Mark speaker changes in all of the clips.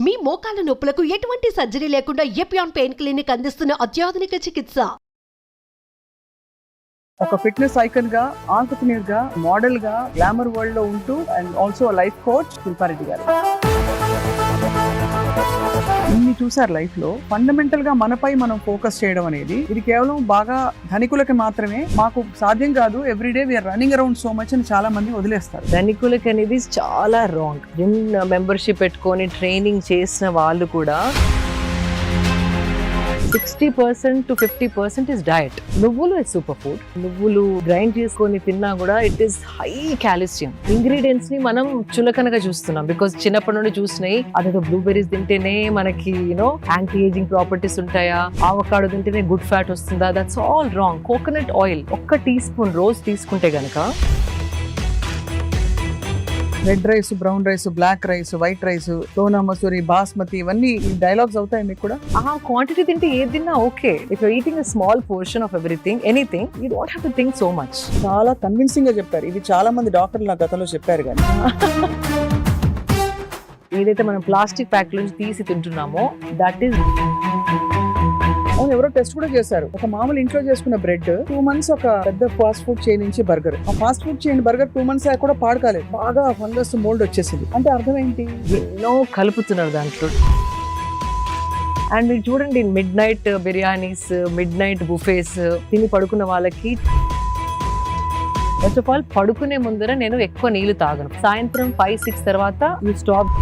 Speaker 1: మీ మోకాల నొప్పులకు ఎటువంటి సర్జరీ లేకుండా ఎపియాన్ పెయిన్ క్లినిక్ అందిస్తున్న అత్యాధునిక చికిత్స.
Speaker 2: ఒక ఫిట్నెస్ ఐకన్ గా, ఆంటర్‌ప్రెన్యూర్ గా, మోడల్ గా, గ్లామర్ వరల్డ్ లో ఉంటూ and also life coach Shilpa Reddy గారు. ఇన్ని చూసారు లైఫ్ లో. ఫండమెంటల్ గా మనపై మనం ఫోకస్ చేయడం అనేది ఇది కేవలం బాగా ధనికులకి మాత్రమే, మాకు సాధ్యం కాదు, everyday we are running around so much అని చాలా మంది వదిలేస్తారు.
Speaker 3: ధనికులకి అనేది చాలా రాంగ్. జిమ్ మెంబర్షిప్ పెట్టుకొని ట్రైనింగ్ చేసిన వాళ్ళు కూడా 60% to 50% ఇస్ డయట్. నువ్వులు ఇస్ సూపర్ ఫుడ్. నువ్వులు గ్రైండ్ చేసుకొని తిన్నా కూడా it is high calcium. Ingredients ని మనం చులకనగా చూస్తున్నాం బికాస్ చిన్నప్పటి నుండి చూసినాయి. అదే బ్లూబెర్రీస్ తింటేనే మనకి యాంటీ ఏజింగ్ ప్రాపర్టీస్ ఉంటాయా, ఆవకాడో తింటేనే గుడ్ ఫ్యాట్ వస్తుందా? That's all wrong. Coconut oil 1 teaspoon రోజు తీసుకుంటే గనక
Speaker 2: red rice, brown rice, black rice, white rice, Sona Masuri, basmati, ఇవన్నీ డైలాగ్స్ అవుతాయి మీకు కూడా.
Speaker 3: ఆ క్వాంటిటీ తింటే ఏది తిన్నా okay. If you eating a small portion of everything, anything, you don't have to think so much.
Speaker 2: చాలా కన్విన్సింగ్ గా చెప్పారు. ఇది చాలా మంది డాక్టర్లు నా గతంలో చెప్పారు కానీ
Speaker 3: ఏదైతే మనం ప్లాస్టిక్ ప్యాక్ నుంచి తీసి తింటున్నామో దట్ ఈస్.
Speaker 2: అవును, ఎవరో టెస్ట్ కూడా చేశారు. ఒక మామూలు ఇంట్లో చేసుకున్న బ్రెడ్ 2 months ఒక పెద్ద ఫాస్ట్ ఫుడ్ చైన్ నుంచి బర్గర్, ఆ fast food chain burger 2 months కూడా పాడకాలేదు, బాగా ఫంగస్ మోల్డ్ వచ్చేసింది. అంటే అర్థం ఏంటి?
Speaker 3: ఎన్నో కలుపుతున్నారు దాంట్లో. అండ్ మీరు చూడండి, midnight biryanis, midnight buffets తిని పడుకున్న వాళ్ళకి ఫస్ట్ ఆఫ్ ఆల్ పడుకునే ముందర నేను ఎక్కువ నీళ్లు తాగను. సాయంత్రం 5-6 తర్వాత యూ స్టాప్.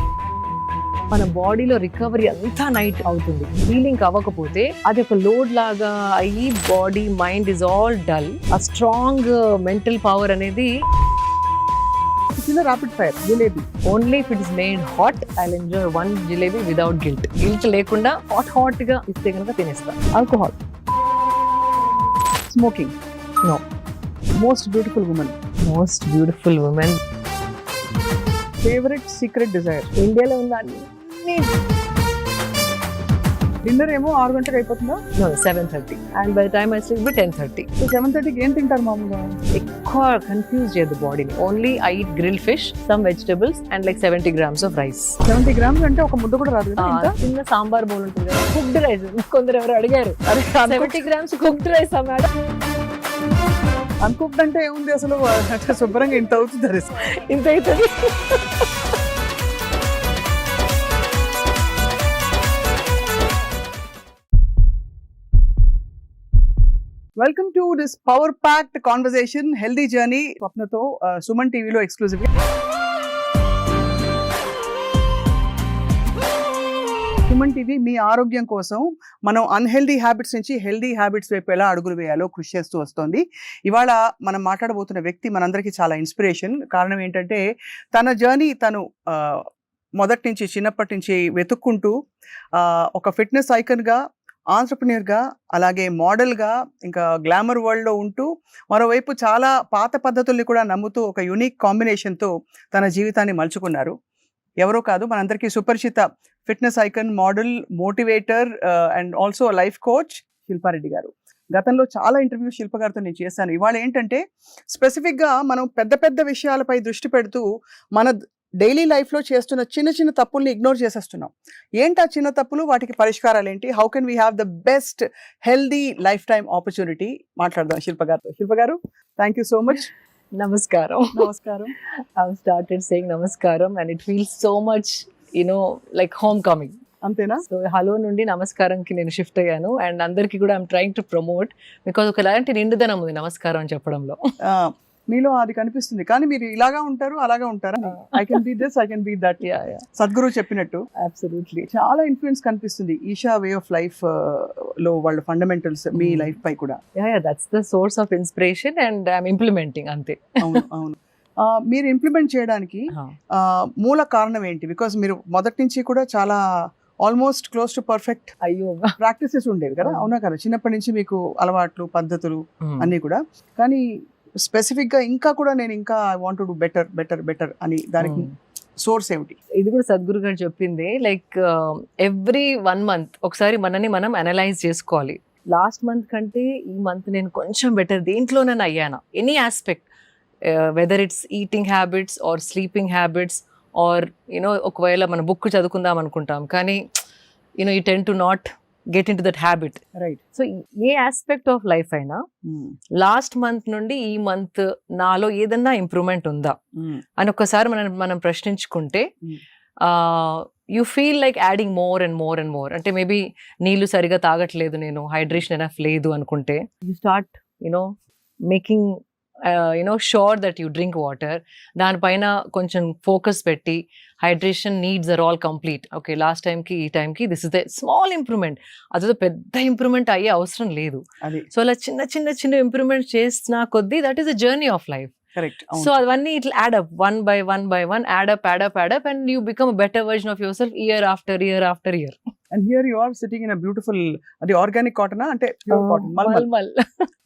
Speaker 3: మన బాడీలో రికవరీ అంతా నైట్ అవుతుంది. హీలింగ్ అవ్వకపోతే అది ఒక లోడ్ లాగా అయ్యి body mind is all dull. ఆ స్ట్రాంగ్ మెంటల్ పవర్ అనేది
Speaker 2: rapid fire jalebi.
Speaker 3: Only if it is made hot I will enjoy 1 jalebi without guilt. Guilt లేకుండా హాట్ గా ఇస్తే కనుక తినేస్తా. Alcohol,
Speaker 2: smoking,
Speaker 3: no.
Speaker 2: Most beautiful women.
Speaker 3: Most beautiful women.
Speaker 2: Favourite secret desire.
Speaker 3: ఇండియాలో ఉందా?
Speaker 2: Dinner ఏమో 6 గంటలకు అయిపోతుందా?
Speaker 3: No, 7:30. And by the time I sleep, 10:30.
Speaker 2: 7:30కి ఏం తింటారు మామూలుగా?
Speaker 3: ఎక్కువ కన్ఫ్యూజ్ చేయదు బాడీని. Only I eat grill fish, some vegetables and like 70 grams of rice.
Speaker 2: 70 grams అంటే ఒక ముద్ద కూడా రాదు కదా? ఇంకా
Speaker 3: చిన్న సాంబార్ బౌల్ ఉంటుంది కదా, కుక్డ్ రైస్. కొందరు ఎవరు అడిగారు, 70 grams cooked rice madam.
Speaker 2: Uncooked అంటే ఏముంది అసలు? శుభ్రంగా ఇంత అవుతుంది,
Speaker 3: ఇంత అవుతుంది.
Speaker 2: Welcome to this power packed conversation, healthy journey స్వప్నతో సుమన్ టీవీలో ఎక్స్క్లూజివ్ గా. సుమన్ టీవీ మీ ఆరోగ్యం కోసం మనం అన్హెల్దీ హ్యాబిట్స్ నుంచి హెల్దీ హ్యాబిట్స్ వైపు ఎలా అడుగులు వేయాలో కృషి చేస్తూ వస్తుంది. ఇవాళ మనం మాట్లాడబోతున్న వ్యక్తి మనందరికీ చాలా ఇన్స్పిరేషన్. కారణం ఏంటంటే తన జర్నీ తను మొదటి నుంచి, చిన్నప్పటి నుంచి వెతుక్కుంటూ ఒక ఫిట్నెస్ ఐకన్గా, ఆంటర్‌ప్రెన్యూర్‌గా, అలాగే మోడల్‌గా, ఇంకా గ్లామర్ వరల్డ్‌లో ఉంటూ మరోవైపు చాలా పాత పద్ధతుల్ని కూడా నమ్ముతూ ఒక యూనిక్ కాంబినేషన్‌తో తన జీవితాన్ని మలుచుకున్నారు. ఎవరో కాదు, మనందరికీ సుపరిచిత fitness icon, model, motivator and also life coach Shilpa Reddy గారు. గతంలో చాలా ఇంటర్వ్యూస్ శిల్ప గారితో నేను చేశాను. ఇవాళ ఏంటంటే స్పెసిఫిక్గా మనం పెద్ద పెద్ద విషయాలపై దృష్టి పెడుతూ మన డైలీ లైఫ్లో చేస్తున్న చిన్న చిన్న తప్పుల్ని ఇగ్నోర్ చేసేస్తున్నాం. ఏంటి ఆ చిన్న తప్పులు, వాటికి పరిష్కారాలు ఏంటి, how can we have the best healthy life time opportunity మాట్లాడదాం శిల్ప గారితో. శిల్ప గారు, థ్యాంక్ యూ సో మచ్.
Speaker 3: నమస్కారం.
Speaker 2: నమస్కారం.
Speaker 3: I started saying నమస్కారం and it feels so much, like homecoming.
Speaker 2: అంతేనా?
Speaker 3: సో హలో నుండి నమస్కారంకి నేను షిఫ్ట్ అయ్యాను. అండ్ అందరికీ కూడా I'm trying to promote because ఒకలాంటి నిండుదనం ఉంది నమస్కారం అని చెప్పడంలో.
Speaker 2: మీలో అది కనిపిస్తుంది. కానీ మీరు ఇలాగా ఉంటారు, అలాగా ఉంటారా? I can be this, I can be that. Sadhguru చెప్పినట్టు
Speaker 3: అబ్సల్యూట్లీ
Speaker 2: చాలా ఇన్ఫ్లుయెన్స్ కనిపిస్తుంది ఈషా వే ఆఫ్ లైఫ్ లో, వాళ్ళ ఫండమెంటల్స్ మీ లైఫ్ పై కూడా.
Speaker 3: That's the source of inspiration and I'm implementing. అంతే.
Speaker 2: అవును, అవును. మీరు ఇంప్లిమెంట్ చేయడానికి మూల కారణం ఏంటి? బికాస్ మీరు మొదటి నుంచి కూడా చాలా almost close to perfect practices ఉండేవి కదా, అవునా కదా? చిన్నప్పటి నుంచి మీకు అలవాట్లు, పద్ధతులు అన్నీ కూడా. కానీ స్పెసిఫిక్ గా ఇంకా కూడా నేను ఇంకా I want to do better better better అని, దానికి సోర్స్ ఏమిటి?
Speaker 3: ఇది కూడా సద్గురు గారు చెప్పింది. లైక్ ఎవ్రీ 1 month ఒకసారి మనని మనం అనలైజ్ చేసుకోవాలి. లాస్ట్ మంత్ కంటే ఈ మంత్ నేను కొంచెం బెటర్ దేంట్లోనైనా అయ్యానా, any aspect, whether it's eating habits or sleeping habits or you know ఒకవేళ మన బుక్ చదువుకుందాం అనుకుంటాం కానీ you tend to not get into that habit.
Speaker 2: Right.
Speaker 3: So a aspect of life అయినా లాస్ట్ మంత్ నుండి ఈ మంత్ నాలో ఏదన్నా ఇంప్రూవ్మెంట్ ఉందా అని ఒక్కసారి మనం ప్రశ్నించుకుంటే you feel like adding more and more and more. అంటే మేబీ నీళ్లు సరిగా తాగట్లేదు, నేను హైడ్రేషన్ ఎనఫ్ లేదు అనుకుంటే you start making sure that you drink water. దానిపైన కొంచెం ఫోకస్ పెట్టి hydration needs are all complete. Okay, last టైంకి ఈ టైంకి this is the small improvement. అదేదో పెద్ద ఇంప్రూవ్మెంట్ అయ్యే అవసరం లేదు. సో అలా చిన్న చిన్న చిన్న ఇంప్రూవ్మెంట్ చేసిన కొద్దీ that is the journey of life.
Speaker 2: Correct.
Speaker 3: So అవన్నీ it add up one by one add up and you become a better version of yourself year after year.
Speaker 2: And here you are sitting in a beautiful, అది organic cotton అంటే pure cotton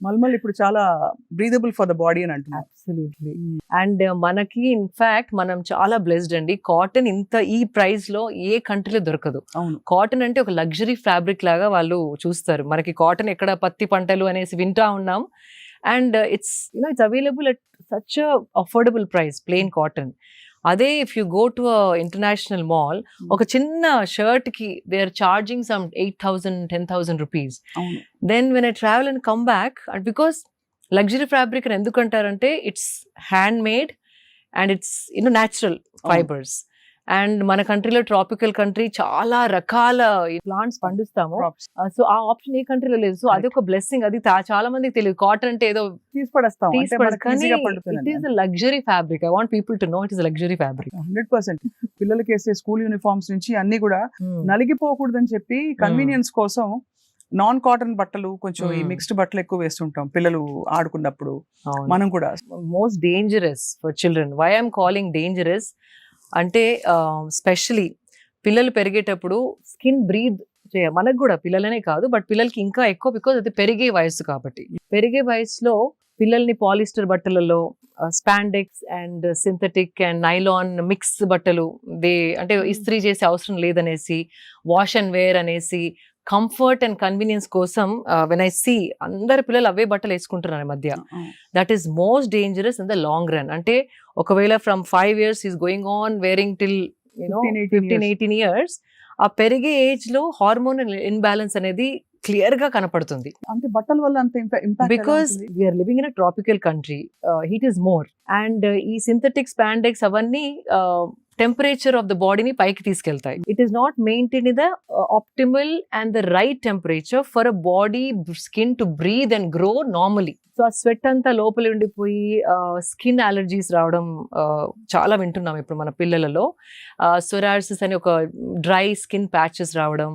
Speaker 2: మల్మల్ ఇప్పుడు చాలా breathable for the body అని అంటున్నారు.
Speaker 3: Absolutely. And మనకి in fact మనం చాలా బ్లెస్డ్ అండి. కాటన్ ఇంత ఈ ప్రైస్ లో ఏ కంట్రీలో దొరకదు.
Speaker 2: అవును.
Speaker 3: కాటన్ అంటే ఒక లగ్జరీ ఫ్యాబ్రిక్ లాగా వాళ్ళు చూస్తారు. మనకి కాటన్ ఎక్కడ పత్తి పంటలు అనేసి వింటా ఉన్నాం. And it's available at such affordable price, plain cotton. అదే if you go to international mall, ఒక చిన్న షర్ట్ కి they are charging some 8,000 10,000 rupees. Then when I travel and come back, and because luxury fabric అని ఎందుకు అంటారంటే it's handmade and it's natural fibres. And మన కంట్రీలో tropical country, చాలా రకాల ప్లాంట్స్ పండిస్తాము. సో ఆ ఆప్షన్ ఏ కంట్రీలో లేదు. సో అది ఒక బ్లెస్సింగ్. అది చాలా మందికి తెలియదు. కాటన్ అంటే ఏదో
Speaker 2: తీసిపడేస్తాం,
Speaker 3: it is luxury fabric. I want people to know it is luxury fabric.
Speaker 2: 100%. పిల్లలకి వేసే స్కూల్ యూనిఫామ్స్ నుంచి అన్ని కూడా నలిగిపోకూడదని చెప్పి కన్వీనియన్స్ కోసం నాన్ కాటన్ బట్టలు, కొంచెం ఈ మిక్స్డ్ బట్టలు ఎక్కువ వేస్తుంటాం పిల్లలు ఆడుకున్నప్పుడు. మనం కూడా
Speaker 3: most dangerous for children. Why I'm calling dangerous అంటే స్పెషలీ పిల్లలు పెరిగేటప్పుడు స్కిన్ బ్రీద్ చేయాలి. మనకు కూడా పిల్లలనే కాదు, బట్ పిల్లలకి ఇంకా ఎక్కువ, బికాజ్ అది పెరిగే వయసు కాబట్టి. పెరిగే వయసులో పిల్లల్ని పాలిస్టర్ బట్టలలో spandex and synthetic and nylon mix బట్టలు అంటే ఇస్త్రీ చేసే అవసరం లేదనేసి, వాష్ అండ్ వేర్ అనేసి, కంఫర్ట్ అండ్ కన్వీనియన్స్ కోసం వెన్ ఐ సీ అందరు పిల్లలు అవే బట్టలు వేసుకుంటున్నారు ఈ మధ్య. That is most dangerous in the long run. అంటే ఒకవేళ from 5 years is going on wearing till 15-18 years, ఆ పెరిగే ఏజ్ లో హార్మోనల్ ఇన్బ్యాలెన్స్ అనేది క్లియర్ గా కనపడుతుంది.
Speaker 2: అంటే బట్టల వల్ల అంత impact,
Speaker 3: because we are living in a tropical country, heat is more. And ఈ సింథటిక్ స్పాండెక్స్ అవన్నీ టెంపరేచర్ ఆఫ్ ద బాడీని పైకి తీసుకెళ్తాయి. It is not maintain the optimal and the right temperature for a body skin to breathe and grow normally. So ఆ sweat అంతా లోపల ఉండిపోయి skin allergies రావడం చాలా వింటున్నాం ఇప్పుడు మన పిల్లలలో. సొరాసిస్ అని ఒక డ్రై స్కిన్ ప్యాచెస్ రావడం,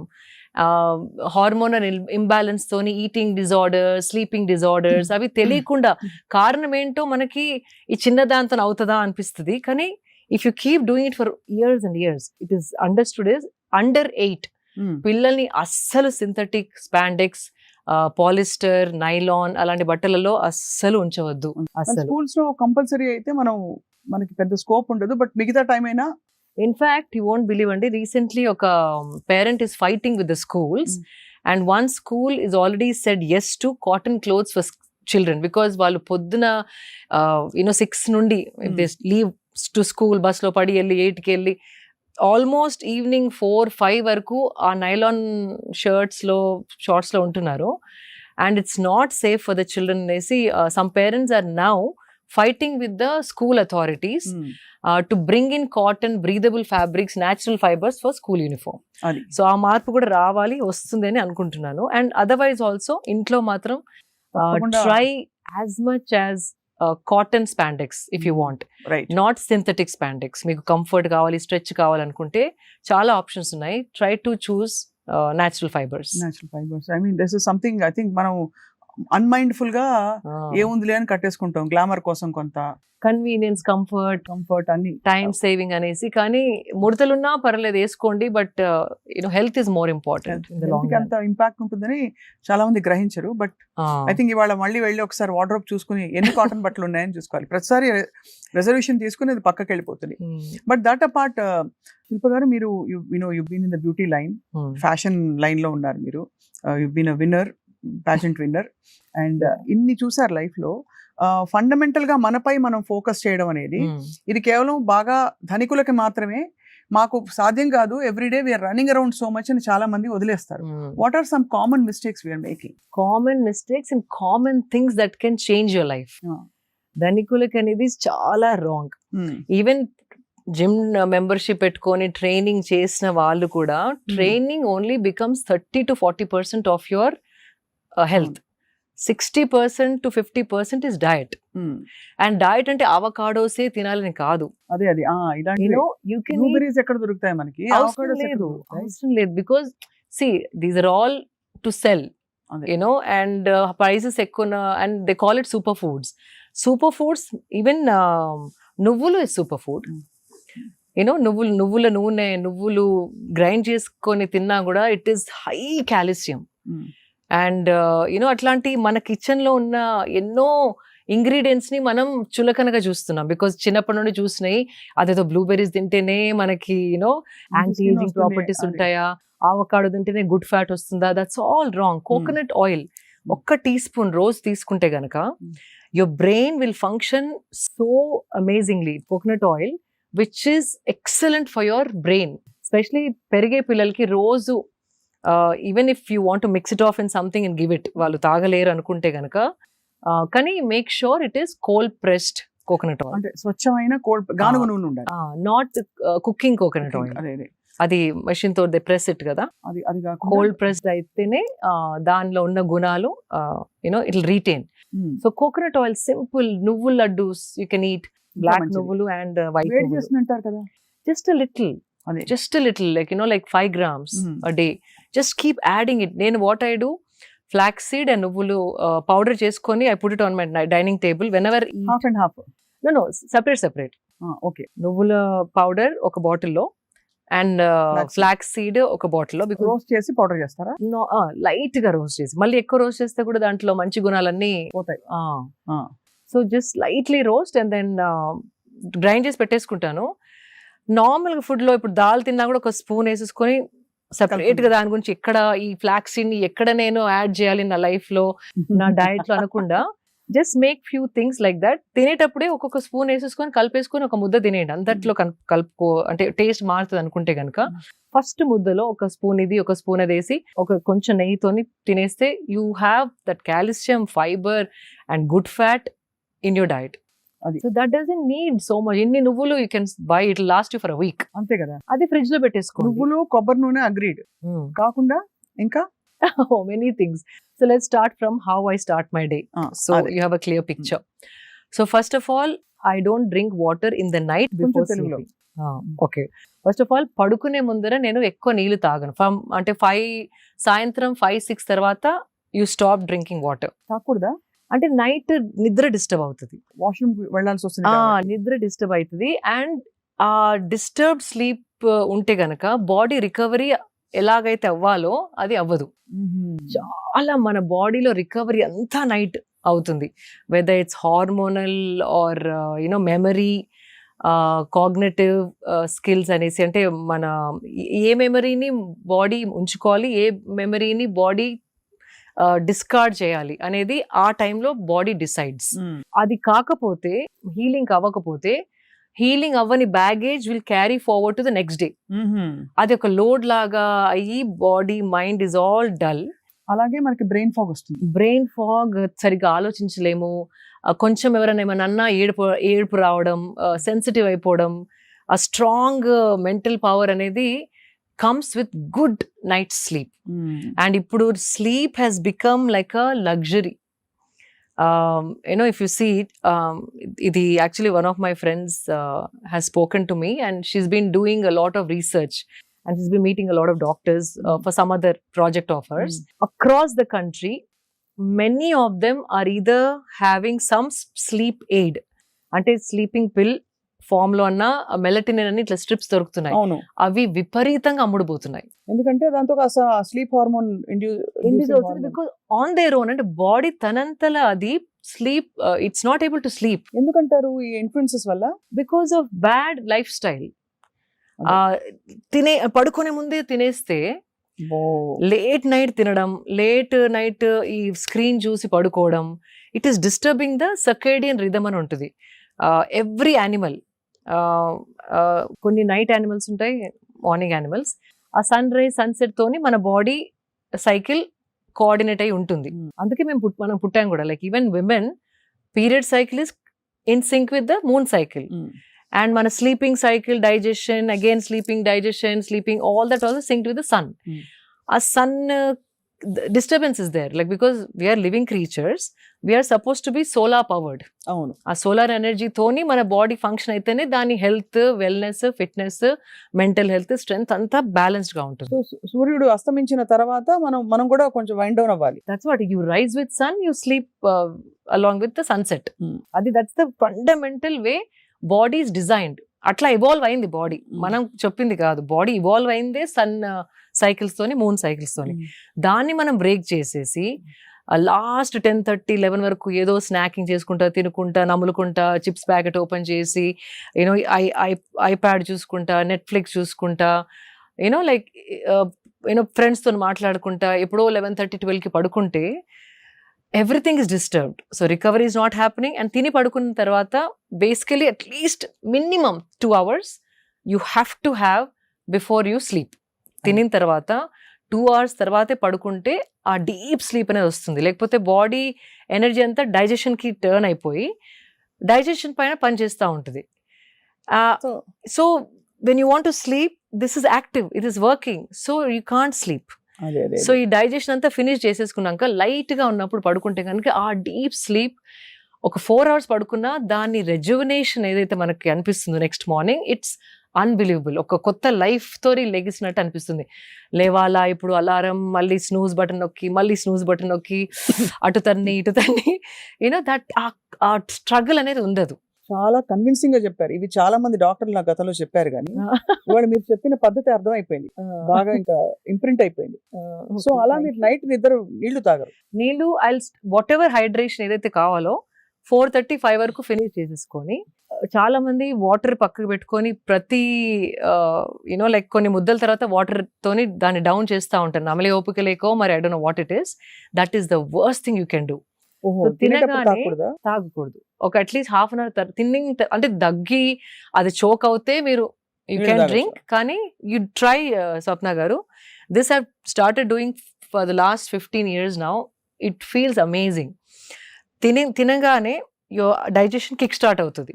Speaker 3: హార్మోనల్ ఇంబ్యాలెన్స్ తోని ఈటింగ్ డిజార్డర్స్, స్లీపింగ్ డిజార్డర్స్, అవి తెలియకుండా కారణం ఏంటో మనకి ఈ చిన్న దాంతో అవుతుందా అనిపిస్తుంది. కానీ if you keep doing it for years and years, it is understood as under 8 పిల్లల్ని అస్సలు సింథటిక్ స్పాండెక్స్, పాలిస్టర్, నైలాన్ అలాంటి బట్టలలో అస్సలు ఉంచవద్దు. అసలు
Speaker 2: స్కూల్స్ లో కంపల్సరీ అయితే మనకి పెద్ద స్కోప్ ఉండదు, బట్ మిగతా టైం అయినా
Speaker 3: ఇన్ఫాక్ట్ యూ వోంట్ బిలీవ్ అండి, రీసెంట్లీ ఒక parent is fighting with the schools and one school is already said yes to cotton clothes for children because వాళ్ళు పొద్దున 6 నుండి they leave to school, bus లో పడి వెళ్ళి 8కి వెళ్ళి ఆల్మోస్ట్ ఈవినింగ్ 4-5 వరకు ఆ నైలాన్ షర్ట్స్ లో షార్ట్స్ లో ఉంటున్నారు. And it's not safe for the children అనేసి some parents are now fighting with the school authorities to bring in cotton, breathable fabrics, natural fibres for school uniform. So ఆ మార్పు కూడా రావాలి, వస్తుంది అని అనుకుంటున్నాను. అండ్ అదర్వైజ్ ఆల్సో ఇంట్లో మాత్రం try as much as cotton spandex if you want,
Speaker 2: right,
Speaker 3: not synthetic spandex. మీకు కంఫర్ట్ కావాలి, స్ట్రెచ్ కావాలనుకుంటే చాలా ఆప్షన్స్ ఉన్నాయి. Try to choose natural fibers.
Speaker 2: I mean this is something I think మనం unmindful గా ఏముందిలే అని కట్టేసుకుంటాం గ్లామర్ కోసం, కొంత
Speaker 3: కన్వీనియన్స్, కంఫర్ట్
Speaker 2: అన్ని,
Speaker 3: టైం సేవింగ్ అనేసి. కానీ ముడతలున్నా పర్లేదు వేసుకోండి, but health is more important.
Speaker 2: అంత ఇంపాక్ట్ ఉంటుందని చాలా మంది గ్రహించరు. బట్ ఐ థింక్ ఇవాళ మళ్ళీ వెళ్ళి ఒకసారి వార్డ్రోబ్ చూసుకుని ఎన్ని కాటన్ బట్టలు ఉన్నాయని చూసుకోవాలి. ప్రతిసారి రిజర్వేషన్ తీసుకుని అది పక్కకి వెళ్ళిపోతుంది. బట్ దట్ అపార్ట్, శిల్ప గారు, మీరు you been in the beauty line, fashion line లో ఉన్నారు మీరు. You been a winner, pageant winner, and ఇన్ని చూసారు లైఫ్ లో. ఫండమెంటల్ గా మనపై మనం ఫోకస్ చేయడం అనేది ఇది కేవలం బాగా ధనికులకి మాత్రమే, మాకు సాధ్యం కాదు, everyday we are running around so much అని చాలా మంది వదిలేస్తారు. What are some common mistakes we're making?
Speaker 3: Common mistakes and common things that can change your life. ధనికులకి అనేది చాలా రాంగ్. ఈవెన్ జిమ్ మెంబర్షిప్ పెట్టుకొని ట్రైనింగ్ చేసిన వాళ్ళు కూడా training only becomes 30 to 40% of your health. 60% to 50% is diet. And diet అంటే అవకాడోసే తినాలని కాదు.
Speaker 2: అదే అది
Speaker 3: యూ కెన్
Speaker 2: బ్లూబెర్రీస్ ఎక్కడ దొరుకుతాయి మనకి?
Speaker 3: అవసరం లేదు because see these are all to sell, and prices ఎక్కువ, and they call it super foods. Super foods, even నువ్వులు ఇస్ సూపర్ ఫుడ్. నువ్వుల నూనె, నువ్వులు గ్రైండ్ చేసుకొని తిన్నా కూడా it is high calcium. And అట్లాంటి మన కిచెన్ లో ఉన్న ఎన్నో ఇంగ్రీడియంట్స్ ని మనం చులకనగా చూస్తున్నాం బికాస్ చిన్నప్పటి నుండి చూసినాయి. అదేదో బ్లూబెర్రీస్ తింటేనే మనకి యాంటీ ఏజింగ్ ప్రాపర్టీస్ ఉంటాయా, ఆవకాడో తింటేనే గుడ్ ఫ్యాట్ వస్తుందా? That's all wrong. Coconut oil 1 teaspoon రోజు తీసుకుంటే గనక your brain will function so amazingly. Coconut oil, which is excellent for your brain, especially perige pillalki roju even if you want to mix it off in something and give it, vallu taagaleru anukunte ganaka kani make sure it is cold pressed coconut oil,
Speaker 2: ante swachhamaina cold ganuga noonu undali,
Speaker 3: not cooking coconut oil. అది machine తో they press it కదా, అది cold pressed అయితేనే దానిలో ఉన్న గుణాలు it will retain. So coconut oil simple. నువ్వుల laddoos you can eat, black నువ్వులు అండ్ వైట్ నువ్వులు. Just a little like 5 grams a day. Just keep adding it. నేను what I do, flax seed and నువ్వులు powder చేసుకొని I put it on my dining table whenever
Speaker 2: half and half.
Speaker 3: No, separate.
Speaker 2: Okay.
Speaker 3: నువ్వుల powder ఒక బాటిల్లో and flax seed ఒక బాటిల్లో.
Speaker 2: Roast చేసి powder చేస్తారా?
Speaker 3: లైట్ గా రోస్ట్ చేసి, మళ్ళీ ఎక్కువ రోస్ట్ చేస్తే కూడా దాంట్లో మంచి గుణాలన్నీ
Speaker 2: పోతాయి.
Speaker 3: So just lightly roast and then grind చేసి పెట్టేసుకుంటాను. నార్మల్ గా ఫుడ్ లో ఇప్పుడు దాల్ తిన్నా కూడా 1 స్పూన్ వేసేసుకొని సెపరేట్ గా దాని గురించి ఎక్కడ ఈ ఫ్లాక్స్ సీడ్ ని ఎక్కడ నేను యాడ్ చేయాలి నా లైఫ్ లో, నా డయట్ లో అనకుండా just make few things like that. తినేటప్పుడే ఒక్కొక్క స్పూన్ వేసేసుకొని కలిపేసుకొని ఒక ముద్ద తినేయండి. అంతట్లో కలుపుకో, అంటే టేస్ట్ మారుతుంది అనుకుంటే కనుక ఫస్ట్ ముద్దలో 1 స్పూన్ ఇది 1 స్పూన్ అది వేసి కొంచెం నెయ్యితోని తినేస్తే you have that calcium, fibre and good fat in your diet. So that doesn't need so much. ఇన్ని నువ్వులు you can buy, it last you for a week.
Speaker 2: అంతే కదా.
Speaker 3: అది ఫ్రిడ్జ్ లో పెట్టేసుకో.
Speaker 2: నువ్వులు, కొబ్బరి నూనె అగ్రీడ్ కాకుండా ఇంకా
Speaker 3: many things. So let's start from how I start my day. So you have a clear picture. So first of all, I don't drink water in the night before sleeping. Okay. First of all, పడుకునే ముందర నేను ఎక్కువ నీళ్లు తాగను. అంటే 5 సాయంత్రం 5-6 తర్వాత you stop drinking water.
Speaker 2: తాగకూడదా?
Speaker 3: అంటే నైట్ నిద్ర డిస్టర్బ్ అవుతుంది,
Speaker 2: వాష్రూమ్ వెళ్ళాల్సి వస్తుంది,
Speaker 3: నిద్ర డిస్టర్బ్ అవుతుంది. అండ్ ఆ డిస్టర్బ్డ్ స్లీప్ ఉంటే గనక బాడీ రికవరీ ఎలాగైతే అవ్వాలో అది అవ్వదు. చాలా మన బాడీలో రికవరీ అంతా నైట్ అవుతుంది. Whether it's hormonal or memory, cognitive skills అనేసి, అంటే మన ఏ మెమరీని బాడీ ఉంచుకోవాలి, ఏ మెమరీని బాడీ డిస్కార్డ్ చేయాలి అనేది ఆ టైంలో బాడీ డిసైడ్స్. అది కాకపోతే, హీలింగ్ అవ్వకపోతే, హీలింగ్ అవ్వని baggage will carry forward to the next day. అది ఒక లోడ్ లాగా అయ్యి body mind is all dull.
Speaker 2: అలాగే మనకి బ్రెయిన్ ఫాగ్ వస్తుంది.
Speaker 3: బ్రెయిన్ ఫాగ్, సరిగ్గా ఆలోచించలేము. కొంచెం ఎవరైనా ఏమైనా అన్నా ఏడుపు రావడం, సెన్సిటివ్ అయిపోవడం. ఆ స్ట్రాంగ్ మెంటల్ పవర్ అనేది comes with good night's sleep. And ఇప్పుడు sleep has become like a luxury. If you see it, ఇది actually one of my friends has spoken to me and she's been doing a lot of research and she's been meeting a lot of doctors for some other project of hers. Across the country, many of them are either having some sleep aid, అంటే sleeping pill form లో అన్న మెలటినిన్ అని ఇట్లా strips దొరుకుతున్నాయి. అవి విపరీతంగా అమ్ముడుపోతున్నాయి.
Speaker 2: ఎందుకంటే దాంతో స్లీప్ హార్మోన్ ఇండ్యూస్ అవుతుంది.
Speaker 3: బికాజ్ ఆన్ దేర్ ఓన్, అంటే బాడీ తనంతల అది sleep, it's not able to sleep.
Speaker 2: ఎందుకంటారు ఈ ఇన్ఫ్లుయెన్సెస్ వల్ల?
Speaker 3: Because of bad life style. పడుకునే ముందే తినేస్తే, లేట్ నైట్ తినడం, లేట్ నైట్ ఈ స్క్రీన్ చూసి పడుకోవడం, it is disturbing the circadian rhythm అని ఉంటుంది. ఎవ్రీ యానిమల్, కొన్ని నైట్ యానిమల్స్ ఉంటాయి, మార్నింగ్ యానిమల్స్, ఆ సన్ రైజ్ సన్సెట్ తోని మన బాడీ సైకిల్ కోఆర్డినేట్ అయి ఉంటుంది. అందుకే మనం పుట్టాం కూడా. Like even women period cycle is in sync with the moon cycle. And మన sleeping cycle, digestion, again sleeping, digestion, sleeping, all that also synced with the sun. ఆ sun disturbance is there, like because we are living creatures, we are supposed to be solar powered.
Speaker 2: అవును.
Speaker 3: ఆ solar energy తోని మన body function అయితేనే దాని health, wellness, fitness, mental health, strength అంతా balanced గా ఉంటుంది.
Speaker 2: సో సూర్యుడు అస్తమించిన తర్వాత మనం కూడా కొంచెం వైండ్ డౌన్ అవ్వాలి.
Speaker 3: That's what, you rise with sun, you sleep along with the sunset. అది that's the fundamental way body is designed. అట్లా ఇవాల్వ్ అయింది బాడీ, మనం చెప్పింది కాదు. బాడీ ఇవాల్వ్ అయిందే సన్ సైకిల్స్ తోని, మూన్ సైకిల్స్ తోని. దాన్ని మనం బ్రేక్ చేసేసి లాస్ట్ 10:30, 11 వరకు ఏదో స్నాకింగ్ చేసుకుంటా, తినుకుంటా, నములుకుంటా, చిప్స్ ప్యాకెట్ ఓపెన్ చేసి, యూనో ఐప్యాడ్ చూసుకుంటా, నెట్ఫ్లిక్స్ చూసుకుంటా, యూనో లైక్ ఫ్రెండ్స్తో మాట్లాడుకుంటా, ఎప్పుడో 11:30, 12కి పడుకుంటే everything is disturbed. So recovery is not happening. And తిని పడుకున్న తర్వాత basically at least minimum 2 hours you have to have before you sleep. తినిన తర్వాత 2 hours తర్వాతే పడుకుంటే ఆ డీప్ స్లీప్ అనేది వస్తుంది. లేకపోతే బాడీ ఎనర్జీ అంతా డైజెషన్కి టర్న్ అయిపోయి డైజెషన్ పైన పనిచేస్తూ ఉంటుంది. So when you want to sleep, this is active, it is working, so you can't sleep. So ఈ డైజెషన్ అంతా ఫినిష్ చేసేసుకున్నాక లైట్గా ఉన్నప్పుడు పడుకుంటే కనుక ఆ డీప్ స్లీప్ ఒక 4 hours పడుకున్నా దాని రెజ్యువనేషన్ ఏదైతే మనకి అనిపిస్తుందో నెక్స్ట్ మార్నింగ్, ఇట్స్ అన్బిలీవబుల్. ఒక కొత్త లైఫ్ తోని లెగిసినట్టు అనిపిస్తుంది. లేవాలా, ఇప్పుడు అలారం, మళ్ళీ స్నూజ్ బటన్ నొక్కి, మళ్ళీ స్నూజ్ బటన్ నొక్కి, అటు తన్ని ఇటు తన్ని, యూనో దట్ ఆ స్ట్రగుల్ అనేది ఉండదు.
Speaker 2: చాలా కన్విన్సింగ్ గా చెప్పారు. ఇవి చాలా మంది డాక్టర్లు నా గతంలో చెప్పారు, కానీ ఇవాళ మీరు చెప్పిన పద్ధతి అర్థం అయిపోయింది, బాగా ఇంకా ఇంప్రింట్ అయిపోయింది. సో అలా మీరు నైట్ నిద్ర నీళ్లు తాగరు?
Speaker 3: నీళ్లు వాట్ ఎవర్ హైడ్రేషన్ ఏదైతే కావాలో 4:30, 5 వరకు ఫినిష్ చేసేసుకొని, చాలా మంది వాటర్ పక్కకు పెట్టుకొని ప్రతి యూనో లైక్ కొన్ని ముద్దల తర్వాత వాటర్ తోని దాన్ని డౌన్ చేస్తూ ఉంటారు. నమలే ఓపిక లేకో మరి, I don't know what it is. That is the worst thing you can do. తినగానే తాగకూడదు. ఒక అట్లీస్ట్ ½ an hour తిన్నింగ్, అంటే దగ్గి అది చోక్ అవుతే మీరు యూ క్యాన్ డ్రింక్. కానీ యూ ట్రై, స్వప్న గారు, this have started doing for the last 15 years now. It feels amazing. తినగానే యువర్ డైజెషన్ కిక్ స్టార్ట్ అవుతుంది.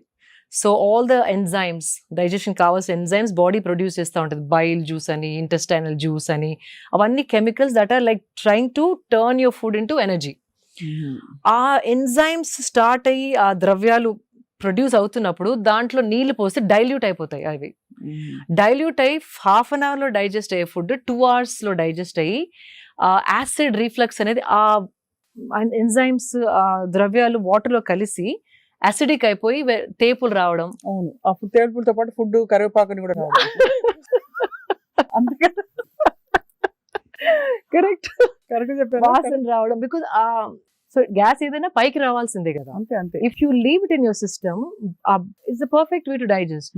Speaker 3: So all the enzymes, digestion కావాల్సిన ఎంజైమ్స్ బాడీ ప్రొడ్యూస్ చేస్తూ ఉంటుంది. బైల్ జ్యూస్ అని, intestinal juice అని, అవన్నీ chemicals that are like trying to turn your food into energy. ఆ enzymes start అయ్యి ఆ ద్రవ్యాలు ప్రొడ్యూస్ అవుతున్నప్పుడు దాంట్లో నీళ్లు పోస్తే డైల్యూట్ అయిపోతాయి. అవి డైల్యూట్ అయ్యి ½ an hour లో డైజెస్ట్ అయ్యే ఫుడ్ 2 hours లో డైజెస్ట్ అయ్యి యాసిడ్ రీఫ్లక్స్ అనేది ఆ ఎంజైమ్స్, ఆ ద్రవ్యాలు వాటర్లో కలిసి యాసిడిక్ అయిపోయి తేపులు రావడం.
Speaker 2: అవును, అప్పుడు తేపులతో పాటు ఫుడ్ కరివేపాకుని కూడా
Speaker 3: కరెక్ట్
Speaker 2: చెప్పారు,
Speaker 3: వాసన రావడం. బికాజ్ సో గ్యాస్ ఏదైనా పైకి రావాల్సిందే కదా.
Speaker 2: అంతే.
Speaker 3: If you leave it in your system, it's the perfect way to digest.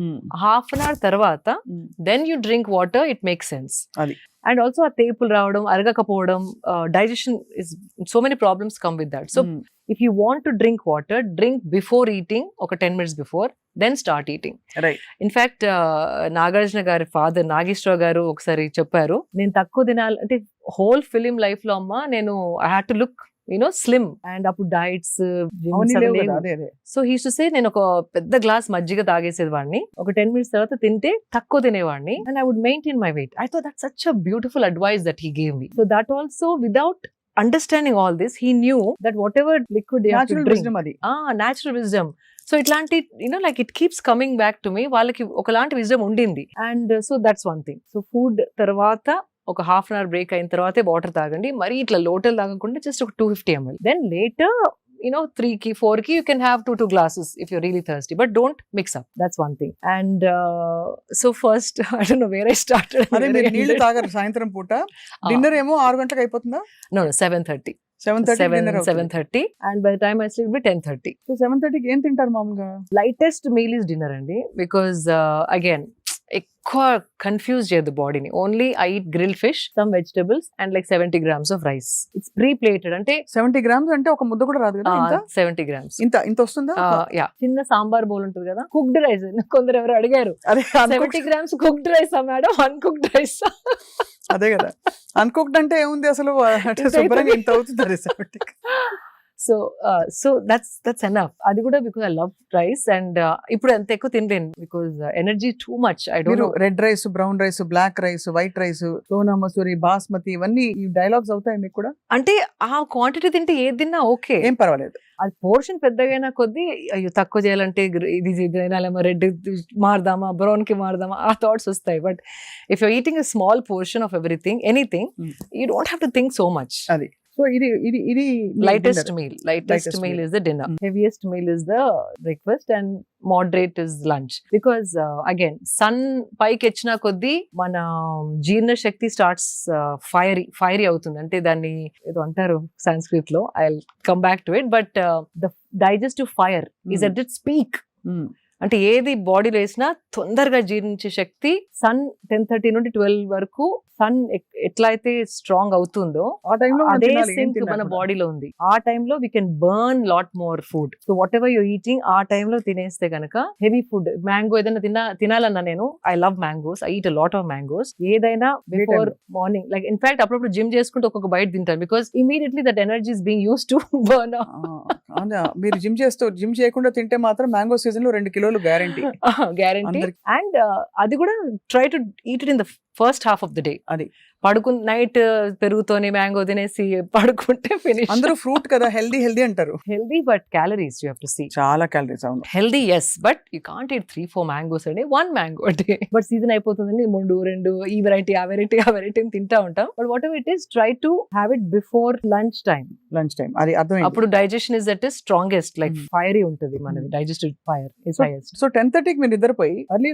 Speaker 3: ½ an hour తర్వాత then you drink water, it make sense. And also ఆ తేపులు రావడం, అరగకపోవడం, digestion is so many problems come with that. So if you want to drink water, drink before eating, ఒక 10 minutes before, then start eating. In fact Nagarjuna గారి father Nageswararao గారు ఒకసారి చెప్పారు, నేను తక్కువ తినాలి అంటే హోల్ ఫిలిం లైఫ్ లో అమ్మ నేను I had to look slim. And అప్పుడు diets, so he to say, నేను ఒక పెద్ద గ్లాస్ మజ్జిగ తాగేసేది వాడిని, ఒక 10 minutes తర్వాత తింటే తక్కువ తినేవాడిని, and I would maintain my weight. I thought that's such a beautiful advice that he gave me. So that also without understanding all this, he knew that whatever liquid natural wisdom. So ఇట్లాంటి like it keeps coming back to me. వాళ్ళకి ఒకలాంటి wisdom ఉండింది. And so that's one thing. So food తర్వాత ఒక ½ an hour break అయిన తర్వాతే water తాగండి. మరి ఇట్లా లోటల్ తాగకుండా జస్ట్ ఒక 250 ml. దెన్ లేటర్ 3కి 4కి you can have 2 glasses if you're really thirsty, but don't mix up. That's one thing. And so first, I don't know where I started.
Speaker 2: అదే మీరు నీళ్లు తాగరు సాయంత్రం పూట. డిన్నర్ ఏమో 6 గంటలకు అయిపోతుందా?
Speaker 3: No, 7:30. 7:30 and by the time I sleep be 10:30.
Speaker 2: So 7:30కి ఏం తింటారు మామూలుగా?
Speaker 3: Lightest meal is dinner అండి, because again ఎక్కువ కన్ఫ్యూజ్ చేయదు బాడీని. Only I eat grill fish, some vegetables and like 70 grams of rice. It's pre plated, అంటే
Speaker 2: 70 grams అంటే ఒక ముద్ద కూడా రాదు కదా, ఇంత
Speaker 3: 70 grams.
Speaker 2: ఇంత వస్తుందా?
Speaker 3: యా, చిన్న సాంబార్ బౌల్ ఉంటుంది కదా, కుక్డ్ రైస్. కొందరు ఎవరు అడిగారు,
Speaker 2: అదే
Speaker 3: 70 grams cooked rice madam, uncooked rice?
Speaker 2: అదే కదా, అన్కుక్డ్ అంటే ఏముంది అసలు, అంటే శుభ్రంగా ఇంత అవుతుంది 70.
Speaker 3: So that's enough. అది కూడా because I love rice, and ఇప్పుడు అంత ఎక్కువ తినలేను because energy too much. I don't know,
Speaker 2: red rice, brown rice, black rice, white rice, Sona Masuri, basmati, ఇవన్నీ ఈ డైలాగ్స్ అవుతాయి మీకు కూడా?
Speaker 3: అంటే ఆ క్వాంటిటీ తింటే ఏది తిన్నా ఓకే,
Speaker 2: ఏం పర్వాలేదు.
Speaker 3: అది పోర్షన్ పెద్దగైనా కొద్దీ అయ్యో తక్కువ చేయాలంటే ఇది తినాలేమో, రెడ్ మారదామా, బ్రౌన్ కి మారదామా, ఆ థాట్స్ వస్తాయి. But if you eating a small portion of everything, anything, you don't have to think so much.
Speaker 2: అది సో ఇది
Speaker 3: lightest meal is the dinner. Heaviest meal is the breakfast, and moderate is lunch. Because again, sun పైకి వచ్చిన కొద్దీ మన జీర్ణ శక్తి starts fiery అవుతుంది. అంటే దాన్ని ఏదో అంటారు సంస్కృత్ లో, I come back to it, but the digestive fire is at its peak. అంటే ఏది బాడీలో వేసినా తొందరగా జీర్ణించే శక్తి సన్ 10:30 నుండి 12 వరకు సన్ ఎట్లా అయితే స్ట్రాంగ్ అవుతుందో
Speaker 2: ఆ టైంలో
Speaker 3: అదే సింక్ మన బాడీలో ఉంది. ఆ టైంలో we can burn lot more food. So what ever you eating ఆ టైంలో తినేస్తే కనుక హెవీ ఫుడ్, మ్యాంగో ఏదైనా తినాలన్నా, నేను I love mangoes, I eat a lot of mangoes. ఏదైనా బిఫోర్ మార్నింగ్, లైక్ ఇన్ఫాక్ట్ అప్పుడప్పుడు జిమ్ చేసుకుంటూ ఒక్కొక్క బయట తింటాను, because immediately that energy is being use to burn.
Speaker 2: మీరు జిమ్ చేయకుండా తింటే మాత్రం మ్యాంగో సీజన్ లో 2 కిలోలు గ్యారంటీ.
Speaker 3: అండ్ అది కూడా try to eat it in the first half of the day.
Speaker 2: అది
Speaker 3: నైట్ పెరుగుతోనే మ్యాంగో తినేసి పడుకుంటే ఫినిష్.
Speaker 2: అందరూ ఫ్రూట్ కదా, హెల్దీ అంటారు.
Speaker 3: Healthy but calories you have to see.
Speaker 2: చాలా క్యాలరీస్. అవును,
Speaker 3: healthy yes, but you can't eat 3-4 mangoes a day, 1 mango a day. But season అయిపోతుందని 3-2 ఈ వెరైటీ ఆ వెరైటీ తింటా ఉంటాం. But whatever it is, try to have it before lunch time.
Speaker 2: అది అర్థమైంది.
Speaker 3: అప్పుడు digestion is at strongest, like fiery ఉంటుంది మనది, digestive fire is highest.
Speaker 2: So 10:30కి మీరు నిద్రపోయి ఎర్లీ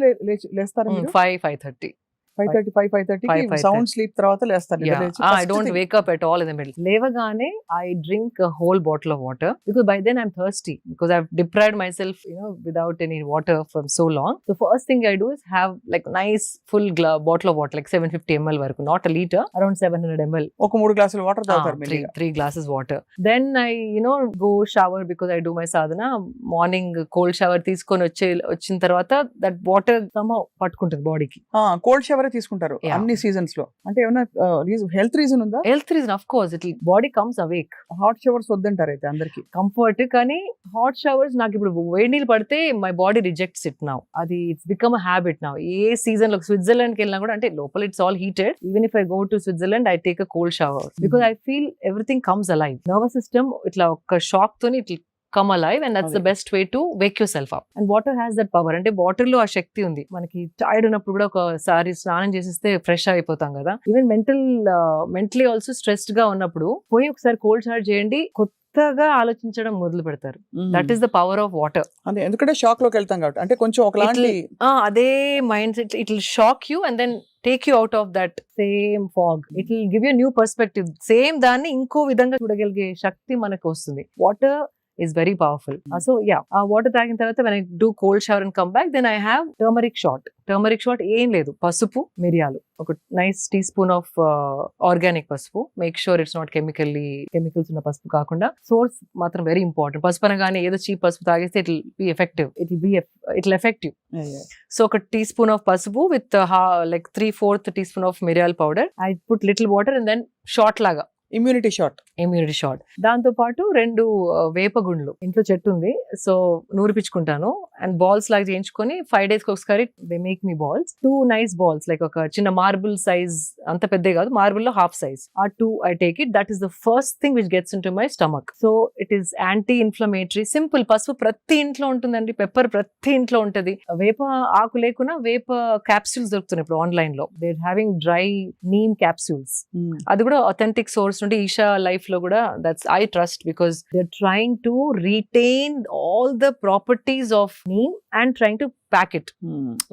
Speaker 2: లేస్తారా?
Speaker 3: 5:30
Speaker 2: 5:30 సౌండ్ స్లీప్ తర్వాత లేస్తారు.
Speaker 3: I don't wake up at all in the middle. లేవగానే I drink a whole bottle of water, because by then I'm thirsty, because I've deprived myself, without any water from so long. The first thing I do is have like nice full bottle of water, like 750 ml వరకు, not a liter, around 700 ml.
Speaker 2: ఒక 3 గ్లాసుల water తాగుతారు మీరు?
Speaker 3: 3 glasses water. Then I go shower, because I do my sadhana. Morning cold shower తీసుకొని వచ్చిన తర్వాత that water somehow పట్టుకుంటుంది బాడీకి.
Speaker 2: కోల్డ్ షవర్ తీసుకుంటారు అన్ని సీజన్స్ లో? అంటే ఏమైనా హెల్త్ రీజన్ ఉందా?
Speaker 3: Health reason, of course, it body comes awake.
Speaker 2: Hot showers వద్దంటారు అయితే అందరికి?
Speaker 3: కంఫర్ట్, కానీ హాట్ షవర్స్ నాకు ఇప్పుడు వేడి నీళ్ళు పడితే my body rejects it now. అది it's become a habit now. ఏ సీజన్ లో స్విట్జర్లాండ్ కి వెళ్ళినా కూడా, అంటే లోపల it's all heated, even if I go to Switzerland I take a cold shower, because I feel everything comes alive. Nervous system ఇట్లా ఒక షాక్ తోని ఇట్లా come alive, and that's the best way to wake yourself up. And water has that power. అంటే water లో ఆ శక్తి ఉంది. మనకి tired ఉన్నప్పుడు కూడా ఒకసారి స్నానం చేసేస్తే ఫ్రెష్ అయిపోతాం కదా. ఈవెన్ మెంటలీ ఆల్సో స్ట్రెస్డ్ గా ఉన్నప్పుడు పోయి ఒకసారి కోల్డ్ షవర్ చేయండి, కొత్తగా ఆలోచించడం మొదలు పెడతారు. That is the power of water.
Speaker 2: అంటే ఎందుకంటే షాక్ లోకి వెళ్తాం కాబట్టి, అంటే కొంచెం ఒకలాంటి
Speaker 3: అదే mindset, it will shock you and then take you out of that same fog. It will give you a new perspective. Same దాన్ని ఇంకో విధంగా చూడగలిగే శక్తి మనకు వస్తుంది. Water is very powerful. So yeah, water తాగిన తర్వాత when I do cold shower and come back, then I have turmeric shot. ఏం లేదు, పసుపు, మిరియాలు, ఒక nice teaspoon of organic పసుపు. Make sure it's not chemicals ఉన్న పసుపు కాకుండా, సోర్స్ మాత్రం వెరీ ఇంపార్టెంట్. పసుపు అనగానే ఏదో చీప్ పసుపు తాగిస్తే it will effect you. So ఒక టీ స్పూన్ ఆఫ్ పసుపు విత్ like 3/4 teaspoon of మిరియాల powder. I put little water and then shot లాగా, ఇమ్యూనిటీ షాట్. దాంతో పాటు 2 వేపగుండ్లు, ఇంట్లో చెట్టు ఉంది, సో నూరిపించుకుంటాను అండ్ బాల్స్ లాగా చేయించుకొని 5 days ఒకసారి they make me balls. 2 nice balls, like ఒక చిన్న మార్బుల్ సైజ్, అంత పెద్ద కాదు, మార్బుల్ లో హాఫ్ సైజ్. ఆ 2 I take it. That is the first thing which gets into my stomach. So it is anti-inflammatory. Simple. పసుపు ప్రతి ఇంట్లో ఉంటుందండి, పెప్పర్ ప్రతి ఇంట్లో ఉంటది. వేప ఆకు లేకున్నా వేప క్యాప్సూల్స్ దొరుకుతున్నాయి ఇప్పుడు ఆన్లైన్ లో. They having dry neem capsules. అది కూడా అథెంటిక్ సోర్స్ నుండి, ఈషా లైఫ్ లో కూడా, that's I trust, because they are trying to retain all the properties of neem and trying to pack it.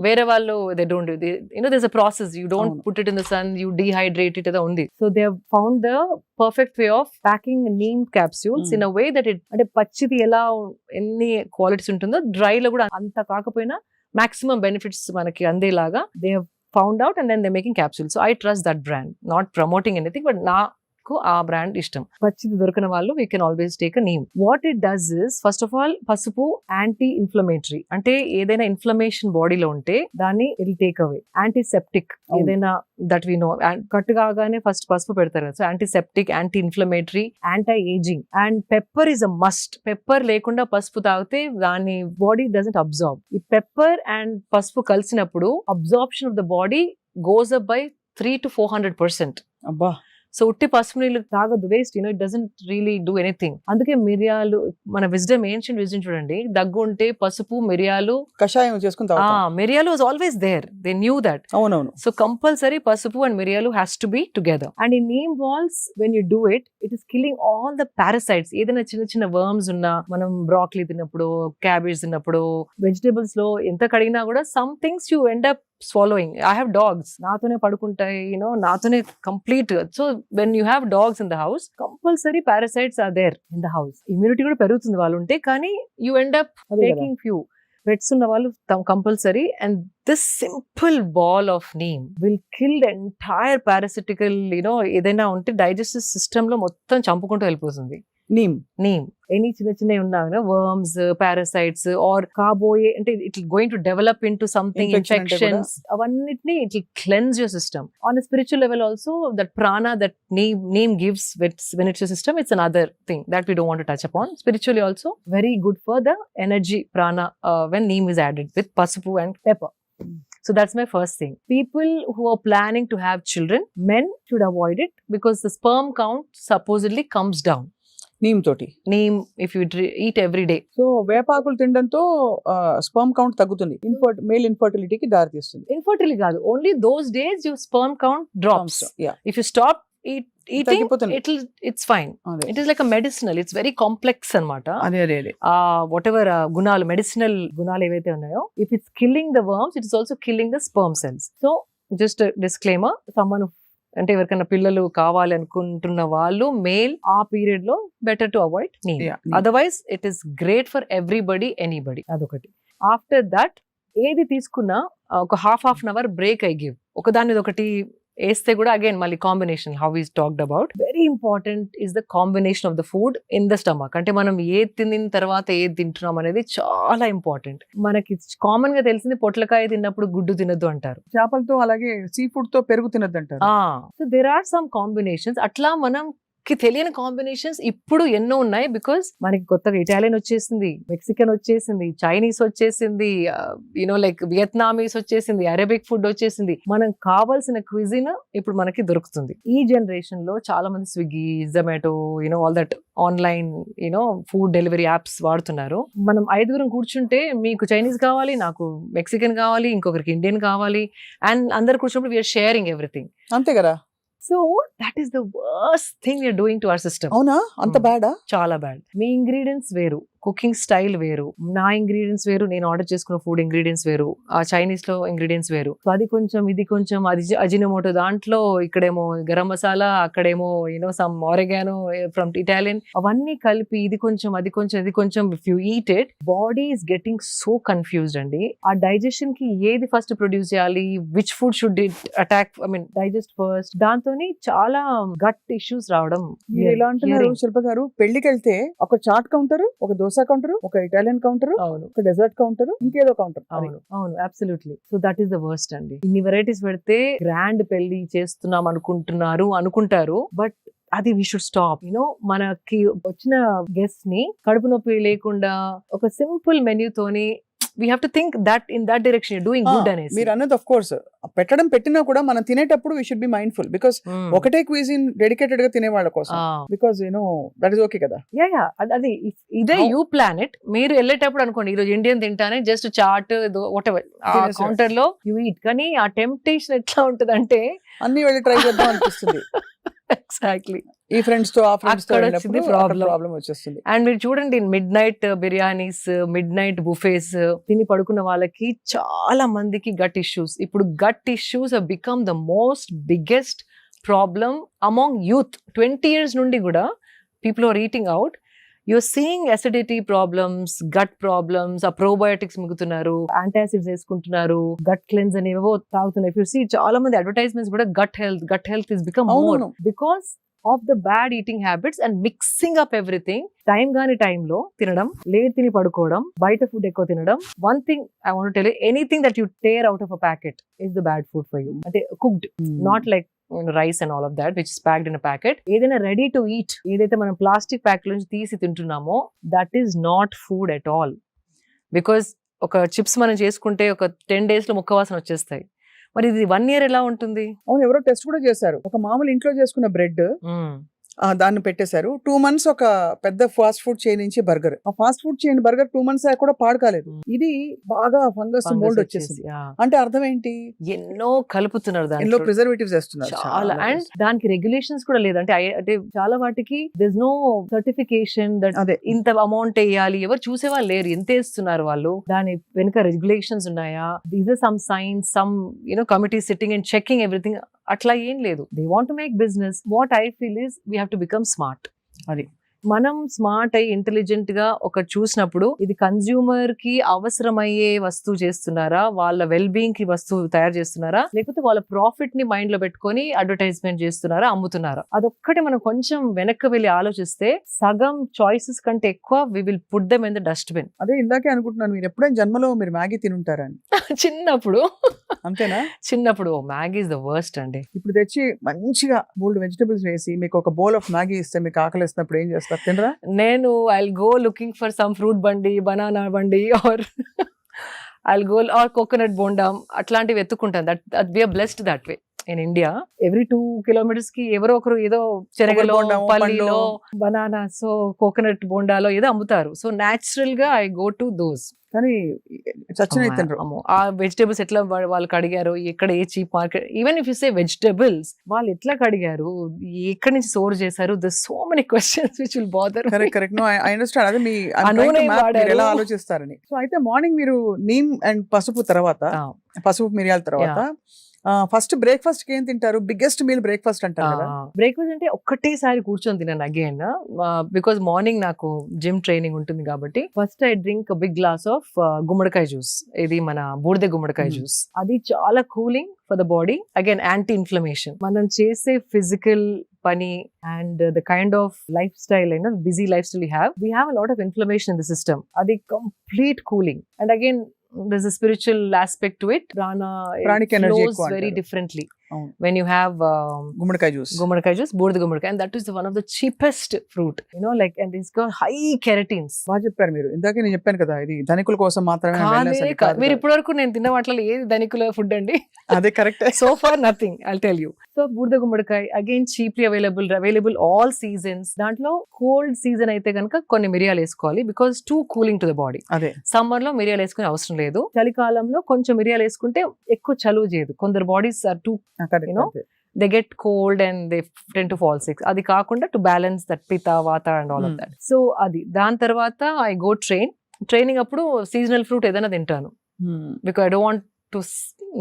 Speaker 3: వేరే వాళ్ళు they don't do, there's a process. You don't put it in the sun, you dehydrate it, only. So they have found the perfect way of packing neem capsules in a way that it, అంటే పచ్చిది ఎలా ఎన్ని qualities ఉంటుందో, dry లో కూడా అంత కాకపోయినా maximum benefits manaki andelaga they have found out, and then they're making capsules. So I trust that brand. Not promoting anything, but ఆ బ్రాండ్ ఇష్టం. పచ్చిది దొరికిన వాళ్ళు we can always take a neem. What it does is, first of all పసుపు anti inflammatory, అంటే ఏదైనా inflammation బాడీలో ఉంటే దాన్ని ఇట్ టేక్ అవే. యాంటీసెప్టిక్, ఏదైనా దట్ వి నో, కట్ కాగానే ఫస్ట్ పసుపు పెడతారు కదా, so antiseptic, anti inflammatory, anti ageing. And pepper is a must. Pepper లేకుండా పసుపు తాగితే దాని బాడీ డజంట్ అబ్జార్బ్. ఈ పెప్పర్ అండ్ పసుపు కలిసినప్పుడు absorption of the body goes up by 300 to 400%.
Speaker 2: అబ్బా.
Speaker 3: సో ఉట్టి పసుపు నీళ్ళు తాగదు, waste, it doesn't really do anything. అందుకే మిరియాలు, మన విజ్డమ్, ఏన్షియంట్ విజ్డమ్ చూడండి, దగ్గు ఉంటే పసుపు, మిరియాలు,
Speaker 2: కషాయం చేసుకుని
Speaker 3: మిరియాలు was always there, they knew that.
Speaker 2: అవునవును.
Speaker 3: సో కంపల్సరీ పసుపు అండ్ మిరియాలు has to be together. And ఈ neem balls when you do it is killing all the parasites. ఏదైనా చిన్న చిన్న వర్మ్స్ ఉన్నా, మనం బ్రాక్లీ తిన్నప్పుడు, క్యాబేజ్ తిన్నప్పుడు, వెజిటేబుల్స్ లో ఎంత కడిగినా కూడా some things you end up swallowing. I have dogs, నాతోనే పడుకుంటాయి, నాతోనే complete. So when you have dogs in the house, compulsory parasites are there in the house. Immunity కూడా పెరుగుతుంది వాళ్ళు ఉంటే, కానీ you end up taking few. Pets ఉన్న వాళ్ళు compulsory. And this simple ball of neem will kill the entire parasitical, ఏదైనా ఉంటే digestive system లో మొత్తం చంపుకుంటూ వెళ్ళిపోతుంది. నీమ్ ఎనీ చిన్న చిన్న ఉన్నా, వర్మ్స్, పారాసైట్స్ ఆర్ కాబోయే, అంటే it going to develop in to something, infections, అవన్నిటిని it will cleanse your system. On a spiritual level also, that prana that name gives when it's your system, it's another thing that we don't want to touch upon. Spiritually also very good for the energy prana when neem is added with pasupu and pepper. So that's my first thing. People who are planning to have children, men should avoid it because the sperm count supposedly comes down. Neem if you eat every day.
Speaker 2: So వేపాకులు తినడంతో sperm count తగ్గుతుంది, male ఇన్ఫర్టిలిటీకి దారి తీస్తుంది.
Speaker 3: Infertility కాదు, only those days your sperm count drops. If you stop eating, it's fine. It is like a medicinal, it's very complex anamata. Whatever gunalu, medicinal gunalu evaithe unnayo, if it's killing the worms, it is also killing the sperm cells. So just a disclaimer, someone అంటే ఎవరికైనా పిల్లలు కావాలి అనుకుంటున్న వాళ్ళు male ఆ period లో better to avoid neem. Otherwise it is great for everybody, anybody. అదొకటి. After that ఏది తీసుకున్నా ఒక half an hour break I give. ఒకదాని ఒకటి వేస్తే కూడా అగైన్ మళ్ళీ combination, how is talked about, very important is the combination of the food in the stomach. అంటే మనం ఏది తిన్న తర్వాత ఏది తింటున్నాం అనేది చాలా ఇంపార్టెంట్. మనకి కామన్ గా తెలిసింది పొట్లకాయ తిన్నప్పుడు గుడ్డు తినద్దు అంటారు,
Speaker 2: చేపలతో అలాగే సీ ఫుడ్ తో పెరుగు తినద్దు అంటారు.
Speaker 3: So there are some combinations. అట్లా మనం తెలియని కాంబినేషన్స్ ఇప్పుడు ఎన్నో ఉన్నాయి. బికాస్ మనకి కొత్తగా ఇటాలియన్ వచ్చేసింది, మెక్సికన్ వచ్చేసింది, చైనీస్ వచ్చేసింది, లైక్ వియత్నామీస్ వచ్చేసింది, అరబిక్ ఫుడ్ వచ్చేసింది. మనం కావాల్సిన క్విజిన్ ఇప్పుడు మనకి దొరుకుతుంది. ఈ జనరేషన్ లో చాలా మంది Swiggy, Zomato, all that online food delivery apps వాడుతున్నారు. మనం 5 కూర్చుంటే మీకు చైనీస్ కావాలి, నాకు మెక్సికన్ కావాలి, ఇంకొకరికి ఇండియన్ కావాలి, అండ్ అందరు కూర్చున్నప్పుడు వీఆర్ షేరింగ్ ఎవ్రీథింగ్.
Speaker 2: అంతే కదా.
Speaker 3: So that is the worst thing we are doing to our system.
Speaker 2: అవునా? అంత బ్యాడా?
Speaker 3: చాలా బ్యాడ్. మీ ఇంగ్రీడియంట్స్ వేరు, కుకింగ్ స్టైల్ వేరు, నా ఇంగ్రీడియంట్స్ వేరు, నేను ఆర్డర్ చేసుకున్న ఫుడ్ ఇంగ్రీడియంట్స్ వేరు, ఆ చైనీస్ లో ఇంగ్రీడియంట్స్ వేరు. సో అది కొంచెం, ఇది కొంచెం, అది అజినోమోటో దాంట్లో, ఇక్కడేమో గరం మసాలా, అక్కడేమో సమ్ ఆరెగానో ఫ్రమ్ ఇటాలియన్, అవన్నీ కలిపి ఇది కొంచెం, అది కొంచెం, ఇది కొంచెం. If you eat it, body is getting so confused అండి. ఆ డైజెషన్ కి ఏది ఫస్ట్ ప్రొడ్యూస్ చేయాలి, which food should it attack, digest first, దాంతో చాలా గట్ ఇష్యూస్ రావడం.
Speaker 2: మీరు ఎలా అంటున్నారు శిల్ప గారు? పెళ్లికి వెళ్తే ఒక చాట్ కౌంటర్, ఒక దోశ కౌంటర్, ఒక ఇటాలియన్ కౌంటర్, ఒక డెజర్ట్ కౌంటర్, ఇంకేదో కౌంటర్.
Speaker 3: అవును, absolutely. So that is the worst అండి. ఇన్ని వెరైటీస్ పెడితే గ్రాండ్ పెళ్లి చేస్తున్నాం అనుకుంటారు, బట్ అది వీ షుడ్ స్టాప్. మనకి వచ్చిన గెస్ట్ ని కడుపు నొప్పి లేకుండా ఒక సింపుల్ మెన్యూ తోని we have to think that in that direction you're doing good అనేసి.
Speaker 2: మీరు అన్నది ఆఫ్ కోర్స్ పెట్టినా కూడా మనం తినేటప్పుడు we should be mindful because ఒకటే క్విజిన్ డెడికేటెడ్ గా తినే వాళ్ళ కోసం, because that is okay కదా.
Speaker 3: అది ఇదే యూ ప్లాన్ ఇట్. మీరు వెళ్ళేటప్పుడు అనుకోండి ఈరోజు ఇండియన్ తింటానే, just chaat whatever counter లో యూ ఈట్. కానీ ఆ టెంప్టేషన్ ఎట్లా ఉంటది అంటే
Speaker 2: అన్ని వెళ్ళి ట్రై చేద్దాం అనిపిస్తుంది.
Speaker 3: ఎగ్జాక్ట్లీ.
Speaker 2: ఈ ఫ్రెండ్స్ తో ప్రాబ్లం వచ్చేస్తుంది.
Speaker 3: అండ్ మీరు చూడండి, midnight biryanis, midnight buffets తిని పడుకున్న వాళ్ళకి చాలా మందికి గట్ ఇష్యూస్. ఇప్పుడు gut issues have become the most biggest problem among youth. 20 years నుండి కూడా people are eating out. you're seeing acidity problems, gut problems, ఆ probiotics మిగుతున్నారు, antacids వేసుకుంటున్నారు, gut cleanse అనేవో తాగుతున్నారు. If you see చాలా మంది advertisements కూడా gut health is become more
Speaker 2: అవునవును.
Speaker 3: because of the bad eating habits and mixing up everything. Time గాని టైంలో తినడం, లేట్ తిని పడుకోవడం, బయట ఫుడ్ ఎక్కువ తినడం. One thing I want tell you, anything that you tear out of a packet is the bad food for you. అంటే cooked, not like rice and all of that which is packed in a packet. ఏదైనా ready to eat, ఏదైతే మనం plastic pack నుంచి తీసి తింటున్నామో that is not food at all. Because ఒక chips మనం చేసుకుంటే ఒక 10 days లో ముక్క వాసన వచ్చేస్తాయి. మరి ఇది 1 year ఎలా ఉంటుంది?
Speaker 2: అవును, ఎవరో టెస్ట్ కూడా చేశారు. ఒక మామూలు ఇంట్లో చేసుకున్న బ్రెడ్ దాన్ని పెట్టేశారు. 2 months ఒక పెద్ద ఫాస్ట్ ఫుడ్ చైన్ నుంచి బర్గర్, ఆ fast food chain burger 2 months కూడా పాడు కాలేదు. ఇది బాగా ఫంగస్ మోల్డ్ వచ్చేసింది. అంటే అర్థం ఏంటి?
Speaker 3: ఎన్నో కలుపుతున్నారు,
Speaker 2: ఎన్నో
Speaker 3: దాంట్లో
Speaker 2: ప్రిజర్వేటివ్స్ వేస్తున్నారు
Speaker 3: చాలా. అండ్ దానికి రెగ్యులేషన్స్ కూడా లేదు. అంటే చాలా వాటికి there's no certification that
Speaker 2: అదే
Speaker 3: ఇంత అమౌంట్ వేయాలి. ఎవరు చూసేవాళ్ళు లేరు, ఎంత వేస్తున్నారు వాళ్ళు, దాని వెనుక రెగ్యులేషన్స్ ఉన్నాయా, these are some science, some committee sitting and checking everything. అట్లా ఏం లేదు. They want to make business. What I feel is we have to become smart.
Speaker 2: అది
Speaker 3: మనం స్మార్ట్ అయ్యి ఇంటెలిజెంట్ గా ఒక చూసినప్పుడు ఇది కన్స్యూమర్ కి అవసరమయ్యే వస్తువు చేస్తున్నారా, వాళ్ళ వెల్ బీయింగ్ కి వస్తువు తయారు చేస్తున్నారా, లేకపోతే వాళ్ళ ప్రాఫిట్ ని మైండ్ లో పెట్టుకొని అడ్వర్టైజ్మెంట్ చేస్తున్నారా, అమ్ముతున్నారా. అదొక్కటి మనం కొంచెం వెనక్కి వెళ్ళి ఆలోచిస్తే సగం చాయిసెస్ కంటే ఎక్కువ we will put them in the dustbin.
Speaker 2: అదే ఇందాకే అనుకుంటున్నాను, మీరు ఎప్పుడైనా జన్మలో మీరు మ్యాగీ తినుంటారని.
Speaker 3: చిన్నప్పుడు
Speaker 2: అంతేనా?
Speaker 3: చిన్నప్పుడు మ్యాగీ ఇస్ ద వర్స్ట్ అండి.
Speaker 2: ఇప్పుడు తెచ్చి మంచిగా బోల్డ్ వెజిటబుల్స్ వేసి మీకు ఒక బౌల్ ఆఫ్ మ్యాగీ ఇస్తే మీకు ఆకలి వేసినప్పుడు ఏం చేస్తారు? తినరా?
Speaker 3: నేను I'll go looking for some fruit బండి, బనానా బండి, or I'll go or coconut బోండం, అట్లాంటివి ఎత్తుకుంటాను. That we are blessed that way. In India every 2 kilometers కి ఎవరో ఒకరు ఏదో చెరగలో, పల్లిలో, బనానాస్, కోకోనట్ బోండాలో ఏదో అమ్ముతారు. సో న్యాచురల్ గా ఐ గో టు దోస్.
Speaker 2: కానీ చచ్చిన తినరు.
Speaker 3: ఆ వెజిటేబుల్స్ ఎట్లా వాళ్ళు కడిగారు, ఎక్కడ ఏ cheap market, even if you say vegetables వాళ్ళు ఎట్లా కడిగారు, ఎక్కడి నుంచి స్టోర్ చేశారు, the so many questions which will bother.
Speaker 2: Correct. No I understand. అదే మీ ఎలా ఆలోచిస్తారని. సో అయితే మార్నింగ్ మీరు నీమ్ అండ్ పసుపు తర్వాత, పసుపు మిరియాల తర్వాత ఫస్ట్ బ్రేక్ఫాస్ట్ కి ఏం తింటారు? బిగ్గెస్ట్ మీల్ బ్రేక్ఫాస్ట్ అంటారు కదా.
Speaker 3: బ్రేక్ఫాస్ట్ అంటే ఒక్కటేసారి కూర్చొని తిన్నాను అగైన్, బికాస్ మార్నింగ్ నాకు జిమ్ ట్రైనింగ్ ఉంటుంది కాబట్టి. First I drink big glass of గుమ్మడికాయ జ్యూస్. ఇది మన బూడిద గుమ్మడికాయ జ్యూస్. అది చాలా cooling for the body. Again anti inflammation. మనం చేసే ఫిజికల్ పని and the kind of lifestyle and busy lifestyle we have a lot of inflammation in the system. అది complete cooling. And again there's a spiritual aspect to it.
Speaker 2: Pranic energy
Speaker 3: flows very differently when you have
Speaker 2: gummadikai juice,
Speaker 3: both gummadikai, and that is one of the cheapest fruit, like, and it's got high keratins.
Speaker 2: బాగా చెప్పారు మీరు. ఇందాకే నేను చెప్పాను కదా, ఇది ధనికుల కోసం మాత్రమే.
Speaker 3: మీరు ఇప్పటివరకు నేను తిన్న వాటిలో ఏది ధనికుల ఫుడ్ అండి?
Speaker 2: అదే correct.
Speaker 3: So far nothing, I'll tell you. So బూడిద గుమ్మడికాయ again cheaply available all seasons. దాంట్లో కోల్డ్ సీజన్ అయితే కనుక కొన్ని మిరియాలు వేసుకోవాలి, because two cooling to the body.
Speaker 2: అదే
Speaker 3: సమ్మర్ లో మిరియాలు వేసుకునే అవసరం లేదు. చలికాలంలో కొంచెం మిరియాలు వేసుకుంటే ఎక్కువ చలువ చేయదు. కొందరు bodies are too they get cold and they tend to fall sick. అది కాకుండా to balance that pitta, vata and all of that. So అది దాని తర్వాత I go training అప్పుడు seasonal fruit ఏదైనా తింటాను, because I don't want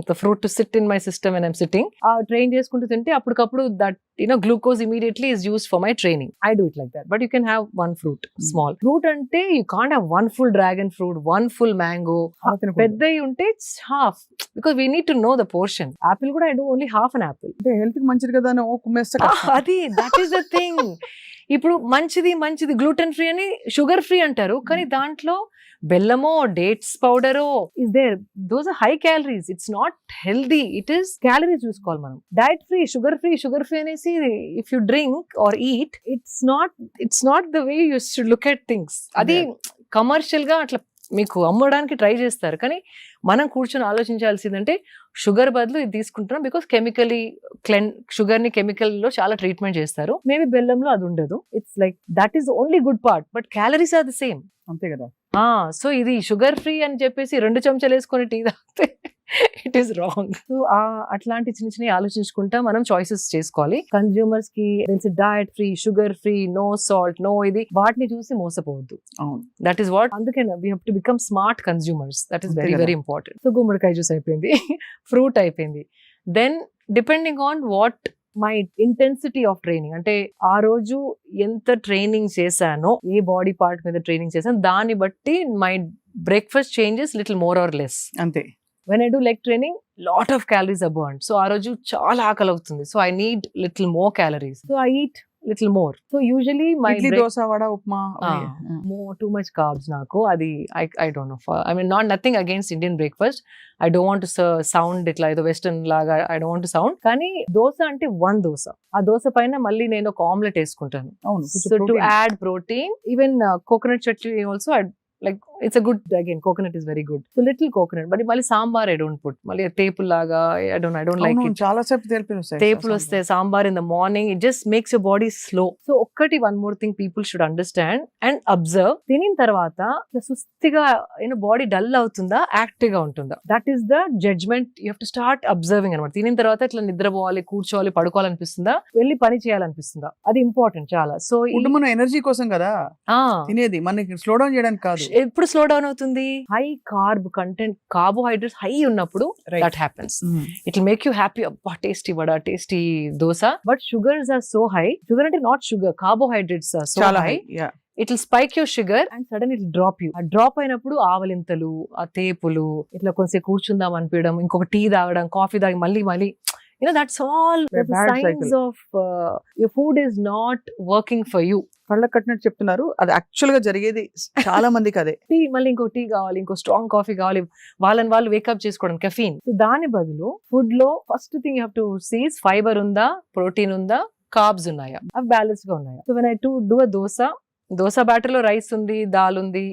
Speaker 3: the fruit to sit in my system when I'm sitting. Train చేసుకుంటూ తింటే అప్పటికప్పుడు that glucose immediately is used for my training. I do it like that. But you can have one fruit, small fruit. అంటే you can't have one full dragon fruit, one full mango. పెద్దవి ఉంటే half, because we need to know the portion. Apple కూడా I do only half an apple.
Speaker 2: అంటే health కి మంచిది కదా అని కుమ్మేస్తా.
Speaker 3: అది that is the thing. ఇప్పుడు మంచిది గ్లూటెన్ ఫ్రీ అని షుగర్ ఫ్రీ అంటారు, కానీ దాంట్లో బెల్లమో డేట్స్ పౌడరో is there. Those are high calories. It's not healthy. It is calories చూసుకోవాలి మనం. డైట్ ఫ్రీ, షుగర్ ఫ్రీ అనేసి if you drink or eat, it's not the way you should look at things. అది commercial గా అట్లా మీకు అమ్మడానికి try చేస్తారు, కానీ మనం కూర్చొని ఆలోచించాల్సిందంటే షుగర్ బదులు ఇది తీసుకుంటున్నాం, బికాస్ షుగర్ ని కెమికల్ లో చాలా ట్రీట్మెంట్ చేస్తారు. మేబీ బెల్లంలో అది ఉండదు. It's like that is only good part, but calories are the same.
Speaker 2: అంతే కదా.
Speaker 3: సో ఇది షుగర్ ఫ్రీ అని చెప్పేసి 2 చెంచాలు వేసుకొని టీ తాగితే ఇట్ ఈస్ రాంగ్. సో అట్లాంటి చిన్న ఆలోచించుకుంటా మనం చాయిసెస్ చేసుకోవాలి. కన్స్యూమర్స్ కి తెలిసి diet free, sugar free, no salt, no ఇది, వాటిని చూసి మోసపోవద్దు. That is what. అందుకే we have to become smart consumers. That is very very important. So గుమ్మడికాయ జ్యూస్ అయిపోయింది, ఫ్రూట్ అయిపోయింది. Then depending on what my intensity of training, అంటే ఆ రోజు ఎంత ట్రైనింగ్ చేశానో, ఏ బాడీ పార్ట్ మీద ట్రైనింగ్ చేశాను దాన్ని బట్టి my breakfast changes little more or less.
Speaker 2: అంతే.
Speaker 3: When I do leg training, lot of calories are burned. So ఆ రోజు చాలా ఆకలి అవుతుంది. So I need little more calories. So I eat little more. So usually my
Speaker 2: idli, dosa, vada, upma.
Speaker 3: more too much carbs నాకు. అది I don't know. I mean nothing against Indian breakfast. I don't want to sound ఇట్లా ఏదో western లాగా I don't want to sound. కానీ దోశ అంటే one dosa. ఆ దోశ పైన మళ్ళీ నేను ఒక ఆమ్లెట్ వేసుకుంటాను.
Speaker 2: అవును.
Speaker 3: So to add protein, even coconut chutney also like it's a good, again coconut is very good, so little coconut, but mali sambar I don't put, mali tepul laga I don't like it.
Speaker 2: చాలా సేపు
Speaker 3: Tepul vaste sambar in the morning, it just makes your body slow. So okkati one more thing people should understand and observe, tinin tarvata sustiga body dull avutunda active ga untunda, that is the judgment you have to start observing anamata. Tinin tarvata itla nidra povali, కూర్చోవాలి, పడుకోవాలి అనిపిస్తుందా, వెళ్ళి పని చేయాలి అనిపిస్తుందా, అది important చాలా. So
Speaker 2: food మన ఎనర్జీ కోసం కదా తినేది, మనకి స్లో డౌన్ చేయడానికి కాదు.
Speaker 3: ఎప్పుడు స్లో డౌన్ అవుతుంది? High carb content, carbohydrates high ఉన్నప్పుడు that happens. It will make you happy, అబ్బా tasty vada, tasty dosa. But sugars are so high, sugar అంటే not sugar, carbohydrates are so high, it will spike your sugar and sudden it drop you. ఆ drop అయినప్పుడు ఆవలింతలు, ఆ తేపులు, ఇట్లా కొంచెం కూర్చుందాం అనిపించడం, ఇంకొక టీ తాగడం, కాఫీ తాగి మళ్ళీ that's all the signs of your food is not working for you.
Speaker 2: కళ్ళ కట్టినట్టు చెప్తున్నారు, అది యాక్చువల్ గా జరిగేది చాలా మందికి అదే.
Speaker 3: టీ మళ్ళీ ఇంకో టీ కావాలి, ఇంకో స్ట్రాంగ్ కాఫీ కావాలి, వాళ్ళు వేకప్ చేసుకోవడం, కెఫీన్. దాని బదులు ఫుడ్ లో first thing you have to sees fibre ఉందా, ప్రోటీన్ ఉందా, కార్బ్స్ ఉన్నాయా, అవి బ్యాలెన్స్ గా ఉన్నాయా. So when I do a dosa batter లో రైస్ ఉంది, దాల్ ఉంది,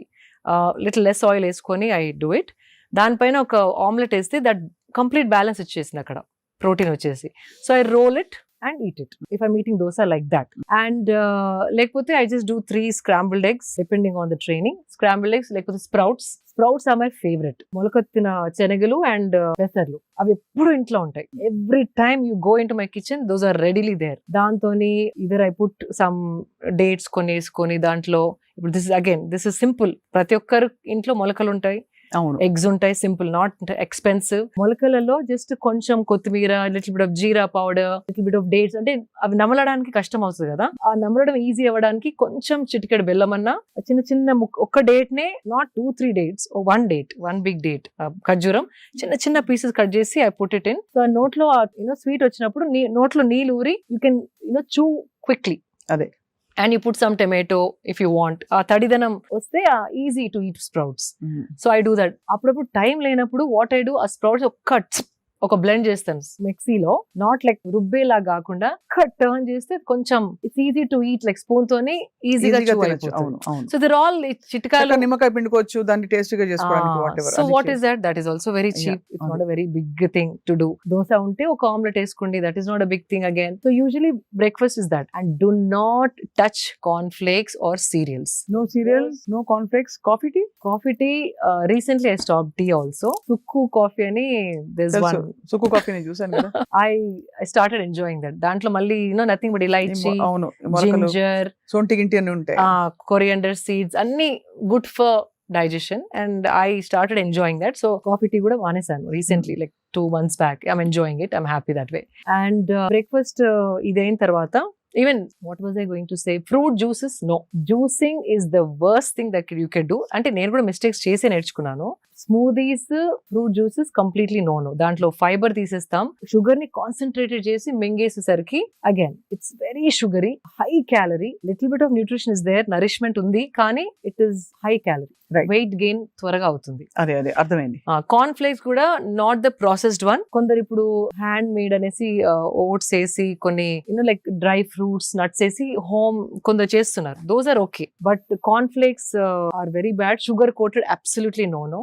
Speaker 3: లిటిల్ లెస్ ఆయిల్ వేసుకొని ఐ డూ ఇట్. దానిపైన ఒక ఆమ్లెట్ వేస్తే దట్ కంప్లీట్ బ్యాలెన్స్ వచ్చేసింది అక్కడ, ప్రోటీన్ వచ్చేసి. So I roll it and eat it if I'm eating dosa like that. And lekapothe I just do 3 scrambled eggs depending on the training. Scrambled eggs, lekapothe sprouts are my favorite. Molakattina chenagalu and pesarlu avi eppudu intlo untai. Every time you go into my kitchen, those are readily there. Dantoni either I put some dates koni dantlo. This is simple. Prati okkaru intlo molakalu untai, eggs ఉంటాయి, simple, not expensive. మొలకలలో just కొంచెం కొత్తిమీర, little bit of jeera powder, little bit of dates, అంటే అవి నమలడానికి కష్టం అవుతుంది కదా, ఆ నమలడం ఈజీ అవ్వడానికి కొంచెం చిటికెడు బెల్లం అన్నా, చిన్న ఒక్క డేట్ నే, not 2-3 dates, one big date, ఖర్జూరం చిన్న పీసెస్ కట్ చేసి I put it in. So నోట్లో స్వీట్ వచ్చినప్పుడు నోట్లో నీళ్ళు ఊరి యూ కెన్ చూ క్విక్లీ. అదే. And you put some tomato if you want. Tadidanam vaste easy to eat sprouts. So I do that. Appudu time lenappudu what I do, a sprouts ఒక blend చేస్తాను మిక్సీలో, not like రుబ్బేలా కాకుండా cut turn చేస్తే కొంచెం it's easy to eat, like spoon తోనే ఈజీగా అయిపోతుంది. So there all చిట్కాలు,
Speaker 2: నిమ్మకాయ పిండుకోవచ్చు దాన్ని టేస్టీగా చేసుకోవడానికి, whatever.
Speaker 3: So what is that is also very cheap, it's not a very big thing to do. Dosa ఉంటే ఒక ఆమ్లెట్ వేసుకోండి, that is not a big thing again. So usually breakfast is that. And do not touch corn flakes or cereals.
Speaker 2: No cereals, no corn flakes.
Speaker 3: Coffee tea, recently I stopped tea also. Sukku coffee ani, there's one
Speaker 2: Sukku coffee ని చూసాను కదా.
Speaker 3: I started enjoying that. దాంట్లో మళ్ళీ nothing but elaichi, ginger,
Speaker 2: సొంటి గింటి అన్ని ఉంటాయి,
Speaker 3: coriander seeds, అన్ని good for digestion, and I started enjoying that. So coffee tea kuda manesanu recently, like 2 months back. I'm enjoying it, I'm happy that way. And breakfast idain tarvata, even what was I going to say, fruit juices, no, juicing is the worst thing that you can do. Ante nenu kuda mistakes chese nerchukunnanu. Smoothies, fruit juices completely no. Dantlo fiber తీసేస్తాం, sugar ని concentrated చేసి మింగేసేసరికి again it's very sugary, high calorie. Little bit of nutrition is there, nourishment ఉంది, కానీ it is high calorie. Weight gain త్వరగా అవుతుంది.
Speaker 2: అదే అర్థమైంది.
Speaker 3: కార్న్ ఫ్లేక్స్ కూడా నాట్ ద ప్రాసెస్డ్ వన్. కొందరు ఇప్పుడు హ్యాండ్ మేడ్ అనేసి ఓట్స్ వేసి కొన్ని లైక్ డ్రై ఫ్రూట్స్, నట్స్ వేసి హోమ్ కొందరు చేస్తున్నారు. Those are okay, but corn flakes are very bad. Sugar coated, absolutely no.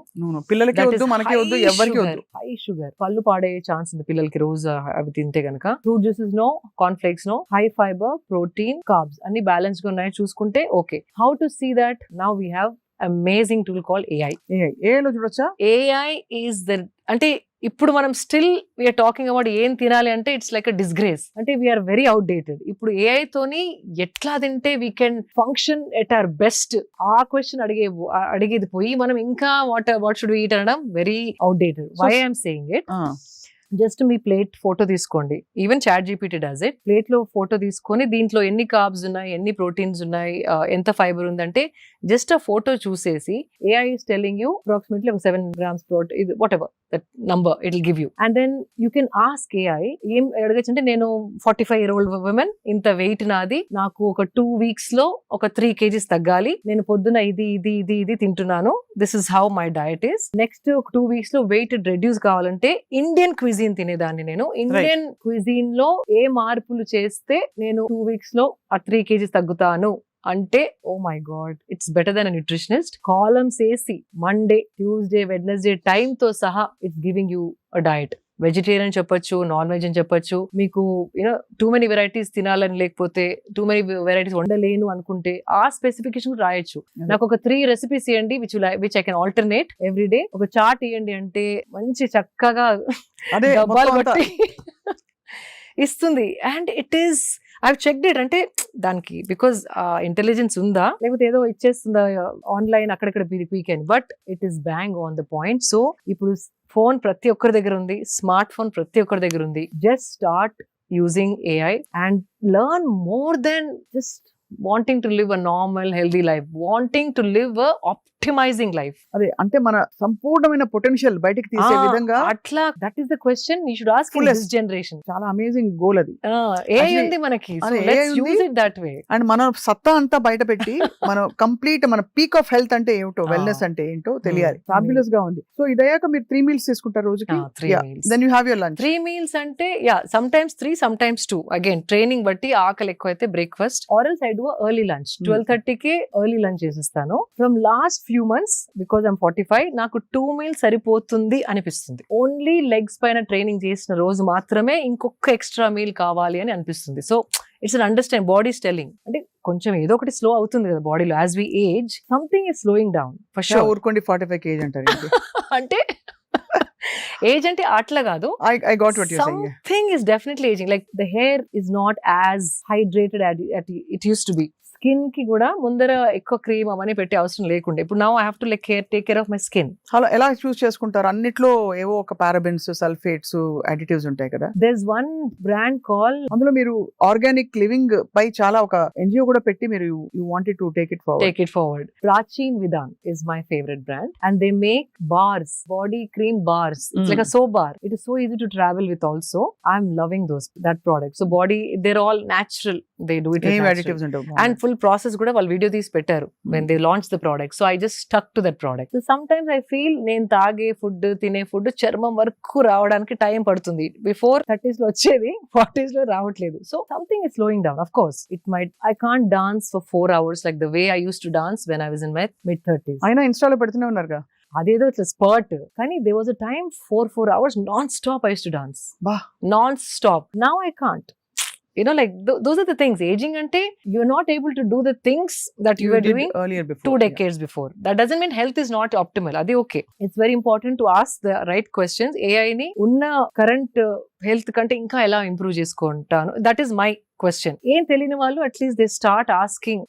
Speaker 2: పిల్లలకి వద్దు, మనకి వద్దు, ఎవరికి వద్దు.
Speaker 3: హై షుగర్, పళ్ళు పాడే ఛాన్స్ ఉంది పిల్లలకి రోజు అవి తింటే గనక. Fruit juices no, corn flakes no. High fibre, protein, carbs అన్ని బ్యాలెన్స్ గా ఉన్నాయి చూసుకుంటే okay. How to see that? Now we have amazing tool called AI.
Speaker 2: AI లో చూడొచ్చా?
Speaker 3: AI is the, అంటే ఇప్పుడు మనం స్టిల్ వీఆర్ టాకింగ్ అబౌట్ ఏం తినాలి అంటే ఇట్స్ లైక్ అ డిస్గ్రేస్, అంటే వీఆర్ వెరీ అవుట్డేటెడ్. ఇప్పుడు AI తోని ఎట్లా తింటే we can function at our best, ఆ క్వశ్చన్ అడిగేది పోయి మనం ఇంకా వాట్ షుడ్ వి ఈట్ అనడం very outdated. Why I'm saying it, just మీ ప్లేట్ ఫోటో తీసుకోండి, even ChatGPT does it. Plate లో ఫోటో తీసుకొని దీంట్లో ఎన్ని కార్బ్స్ ఉన్నాయి, ఎన్ని ప్రోటీన్స్ ఉన్నాయి, ఎంత ఫైబర్ ఉందంటే జస్ట్ ఆ ఫోటో చూసేసి AI is telling you approximately 7 grams protein, whatever that number it will give you, and then you can ask AI ఏం అడగచ్చు అంటే, నేను 45-year-old women, ఇంత వెయిట్ నాది, నాకు ఒక 2 weeks లో ఒక 3 kgs తగ్గాలి, నేను పొద్దున ఇది తింటున్నాను, this is how my diet is. Next 2 weeks లో వెయిట్ రెడ్యూస్ కావాలంటే ఇండియన్ క్విజీన్ తినేదాన్ని, నేను ఇండియన్ క్విజీన్ లో ఏ మార్పులు చేస్తే నేను 2 weeks లో ఆ 3 kgs తగ్గుతాను అంటే, oh my God, it's better then a nutritionist. Columns వేసి మండే, ట్యూస్డే, వెడ్నెస్డే టైమ్ తో సహా it's giving you a diet. Vegetarian చెప్పొచ్చు, నాన్ వెజ్ అని చెప్పొచ్చు. మీకు టూ మెనీ వెరైటీస్ తినాలని, లేకపోతే టూ మెనీ వెరైటీస్ వండలేను అనుకుంటే ఆ స్పెసిఫికేషన్ రాయొచ్చు. నాకు ఒక 3 recipes ఇవ్వండి which I can alternate every day. ఒక చార్ట్ ఇవ్వండి అంటే మంచి చక్కగా డబ్బాలు కొట్టి ఇస్తుంది. And it is, I checked it. అంటే దానికి బికాస్ ఇంటెలిజెన్స్ ఉందా, లేకపోతే ఏదో ఇచ్చేస్తుందా ఆన్లైన్ అక్కడక్కడ పీకెన్, but it is bang on the point. So ఇప్పుడు ఫోన్ ప్రతి ఒక్కరి దగ్గర ఉంది, స్మార్ట్ ఫోన్ ప్రతి ఒక్కరి దగ్గర ఉంది. Just start using AI and learn more than just wanting to live a normal healthy life, wanting to live a optimizing life.
Speaker 2: అదే అంటే మన సంపూర్ణమైన పొటెన్షియల్ బయటికి తీసే విధంగా
Speaker 3: అట్లా, that is the question you should ask in this generation.
Speaker 2: చాలా amazing goal అది.
Speaker 3: AI ఉంది మనకి, so let's use it that way.
Speaker 2: And మన సత్తా అంతా బయట పెట్టి మనం కంప్లీట్ మన పీక్ ఆఫ్ హెల్త్ అంటే ఏమిటో, వెల్నెస్ అంటే ఏంటో తెలియాలి. ఫ్యాబులస్ గా ఉంది. సో ఇదయ్యాక మీరు 3 meals తీసుకుంటారు రోజుకి.
Speaker 3: 3 meals.
Speaker 2: Then you have your lunch.
Speaker 3: 3 meals అంటే sometimes 3, sometimes 2. Again training బట్టి ఆకలి ఎక్కువ అయితే breakfast, or else I do early lunch. 12:30కి ఎర్లీ లంచ్ చేసేస్తాను. From last few months because I'm 45, నాకు 2 meals సరిపోతుంది అనిపిస్తుంది. ఓన్లీ లెగ్స్ పైన ట్రైనింగ్ చేసిన రోజు మాత్రమే ఇంకొక ఎక్స్ట్రా మీల్ కావాలి అని అనిపిస్తుంది. So it's un understand, body telling అంటే కొంచెం ఏదో ఒకటి స్లో అవుతుంది కదా బాడీలో. As we age something is slowing down for sure.
Speaker 2: ఊరుకోండి 45 kg అంటారు
Speaker 3: అంటే ఏజ్ అంటే అట్లా కాదు.
Speaker 2: I got what you're saying.
Speaker 3: Something is definitely aging. Like the hair is not as hydrated as it used to be. Skin కి కూడా ముందర ఎక్కువ క్రీమ్ అవన్నీ పెట్టే అవసరం లేకుండా ఇప్పుడు now I have to take care of my skin.
Speaker 2: అలా ఎలా చూస్ చేసుకుంటారు? అన్నిట్లో ఏవో ఒక పారాబెన్స్, సల్ఫేట్స్, అడిటివ్స్ ఉంటాయి కదా.
Speaker 3: There's one brand called,
Speaker 2: అందులో మీరు ఆర్గానిక్ లివింగ్ పై చాలా ఒక NGO కూడా పెట్టి మీరు you wanted to take it forward.
Speaker 3: Prachin Vidhan is my favorite brand and they make bars, body cream bars. It's like a soap bar. It is so easy to travel with also. I'm loving that product. So body, they're all natural. They do it with natural.
Speaker 2: Additives ఉంటాయి.
Speaker 3: And full process కూడా వాళ్ళు video తీసి పెట్టారు when they launched the product. So I just stuck to that product. So sometimes I feel నేను తాగే food, తినే food చర్మం వరకు రావడానికి టైం పడుతుంది. బిఫోర్ 30s లో వచ్చేది 40s లో రావట్లేదు. So something is slowing down. Of course it might, I can't dance for 4 hours like the way I used to dance when I was in my mid-30s.
Speaker 2: అయినా ఇన్స్టాలో పెడుతూనే ఉన్నారుగా.
Speaker 3: అదేదో ఇట్లా స్పర్ట్, కానీ there was a time 4 hours non-stop I used to dance. Non-stop. Now I can't. Like those are the things. Aging ante you're not able to do the things that you were doing
Speaker 2: earlier before,
Speaker 3: 2 decades before. That doesn't mean health is not optimal. Adi okay. It's very important to ask the right questions. AI ni unna current health kante inka ela improve chesukontanu. That is my question. ఏం తెలియని వాళ్ళు at least they start asking,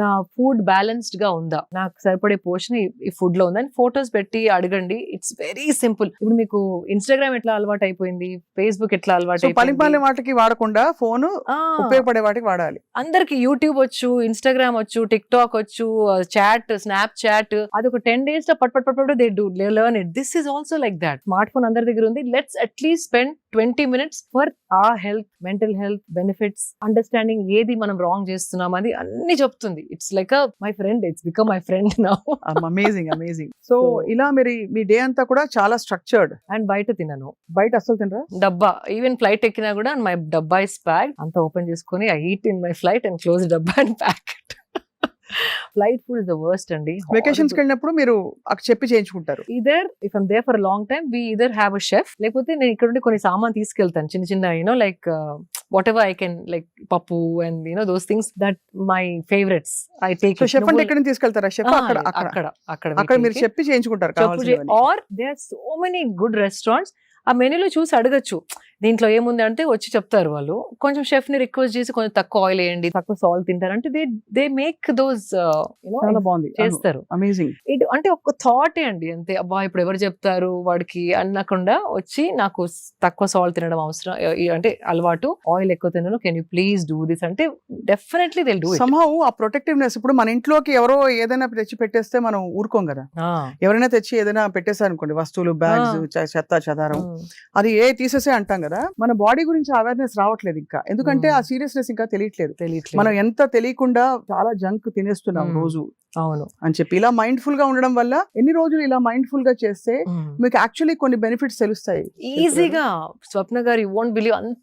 Speaker 3: నా food balanced గా ఉందా, నాకు సరిపడే పోషన్ ఈ food లో ఉందని ఫోటోస్ పెట్టి అడగండి. It's very simple. ఇప్పుడు మీకు ఇన్స్టాగ్రామ్ ఎట్లా అలవాటు అయిపోయింది, ఫేస్బుక్ ఎట్లా అలవాటు అయిపోయింది,
Speaker 2: వాటికి వాడకుండా ఫోన్ ఉపయోగపడే వాటికి వాడాలి.
Speaker 3: అందరికి యూట్యూబ్ వచ్చు, ఇన్స్టాగ్రామ్ వచ్చు, టిక్ టాక్ వచ్చు, చాట్, స్నాప్ చాట్, అది ఒక 10 days లో పట్ they do learn it. This is also like that. Smart phone అందరి దగ్గర ఉంది. Let's at least spend 20 minutes for our health, mental health benefits, understanding ఏది మనం రాంగ్ చేస్తున్నాం అది అన్ని చెప్తుంది. It's like my friend, it's become my friend now.
Speaker 2: Amazing. So ఇలా మీ డే అంతా కూడా చాలా స్ట్రక్చర్డ్.
Speaker 3: అండ్ బయట తినను.
Speaker 2: బయట అసలు తినరా?
Speaker 3: డబ్బా, ఈవెన్ ఫ్లైట్ ఎక్కినా కూడా మై డబ్బా ఇస్ ప్యాక్డ్. అంతా ఓపెన్ చేసుకొని I eat in my flight and close డబ్బా and pack it. Flight food is the worst అండి.
Speaker 2: వెకేషన్స్ కి వెళ్ళినప్పుడు మీరు అక్కడ చెప్పి చేయించుకుంటారు.
Speaker 3: Either if I'm there for a long time we either have a chef, లేకపోతే నేను ఇక్కడ నుండి కొన్ని సామాన్ తీసుకెళ్తాను చిన్న like whatever I can, like pappu and those things that my favorites I take.
Speaker 2: So chef ante ekkada తీసుకెళ్తారా? chef అక్కడ మీరు చెప్పి చేయించుకుంటారు కావాల్సినవి.
Speaker 3: Or there are so many good restaurants ఆ మెనూలో చూసి అడగచ్చు దీంట్లో ఏముంది అంటే వచ్చి చెప్తారు వాళ్ళు. కొంచెం షెఫ్ ని రిక్వెస్ట్ చేసి కొంచెం తక్కువ ఆయిల్ వేయండి, తక్కువ సాల్ట్ తింటారు అంటే దే మేక్ దోస్
Speaker 2: చాలా బాగుంది,
Speaker 3: చేస్తారు.
Speaker 2: అమేజింగ్.
Speaker 3: ఇది అంటే ఒక థాటే అండి అంతే. అబ్బా ఇప్పుడు ఎవరు చెప్తారు వాడికి అనకుండా వచ్చి నాకు తక్కువ సాల్ట్ తినడం అవసరం అంటే అలవాటు, ఆయిల్ ఎక్కువ తినను, can you please do this అంటే definitely they do it.
Speaker 2: Somehow ఆ ప్రొటెక్టివ్నెస్. ఇప్పుడు మన ఇంట్లోకి ఎవరో ఏదైనా తెచ్చి పెట్టేస్తే మనం ఊరుకోం కదా. ఎవరైనా తెచ్చి ఏదైనా పెట్టేశారు అనుకోండి, వస్తువులు, బ్యాగ్స్, చెత్త చెదారం, అది తీసేసే అంటాం కదా. మన బాడీ గురించి అవేర్నెస్ రావట్లేదు ఇంకా, ఎందుకంటే ఆ సీరియస్నెస్ ఇంకా తెలియట్లేదు. మనం ఎంత తెలియకుండా చాలా జంక్ తినేస్తున్నాం రోజు.
Speaker 3: అవును
Speaker 2: అని చెప్పి ఇలా మైండ్ఫుల్ గా ఉండడం వల్ల ఎన్ని రోజులు ఇలా మైండ్ఫుల్ గా చేస్తే మీకు యాక్చువల్లీ కొన్ని బెనిఫిట్స్ తెలుస్తాయి
Speaker 3: ఈజీగా. Swapna garu you won't believe,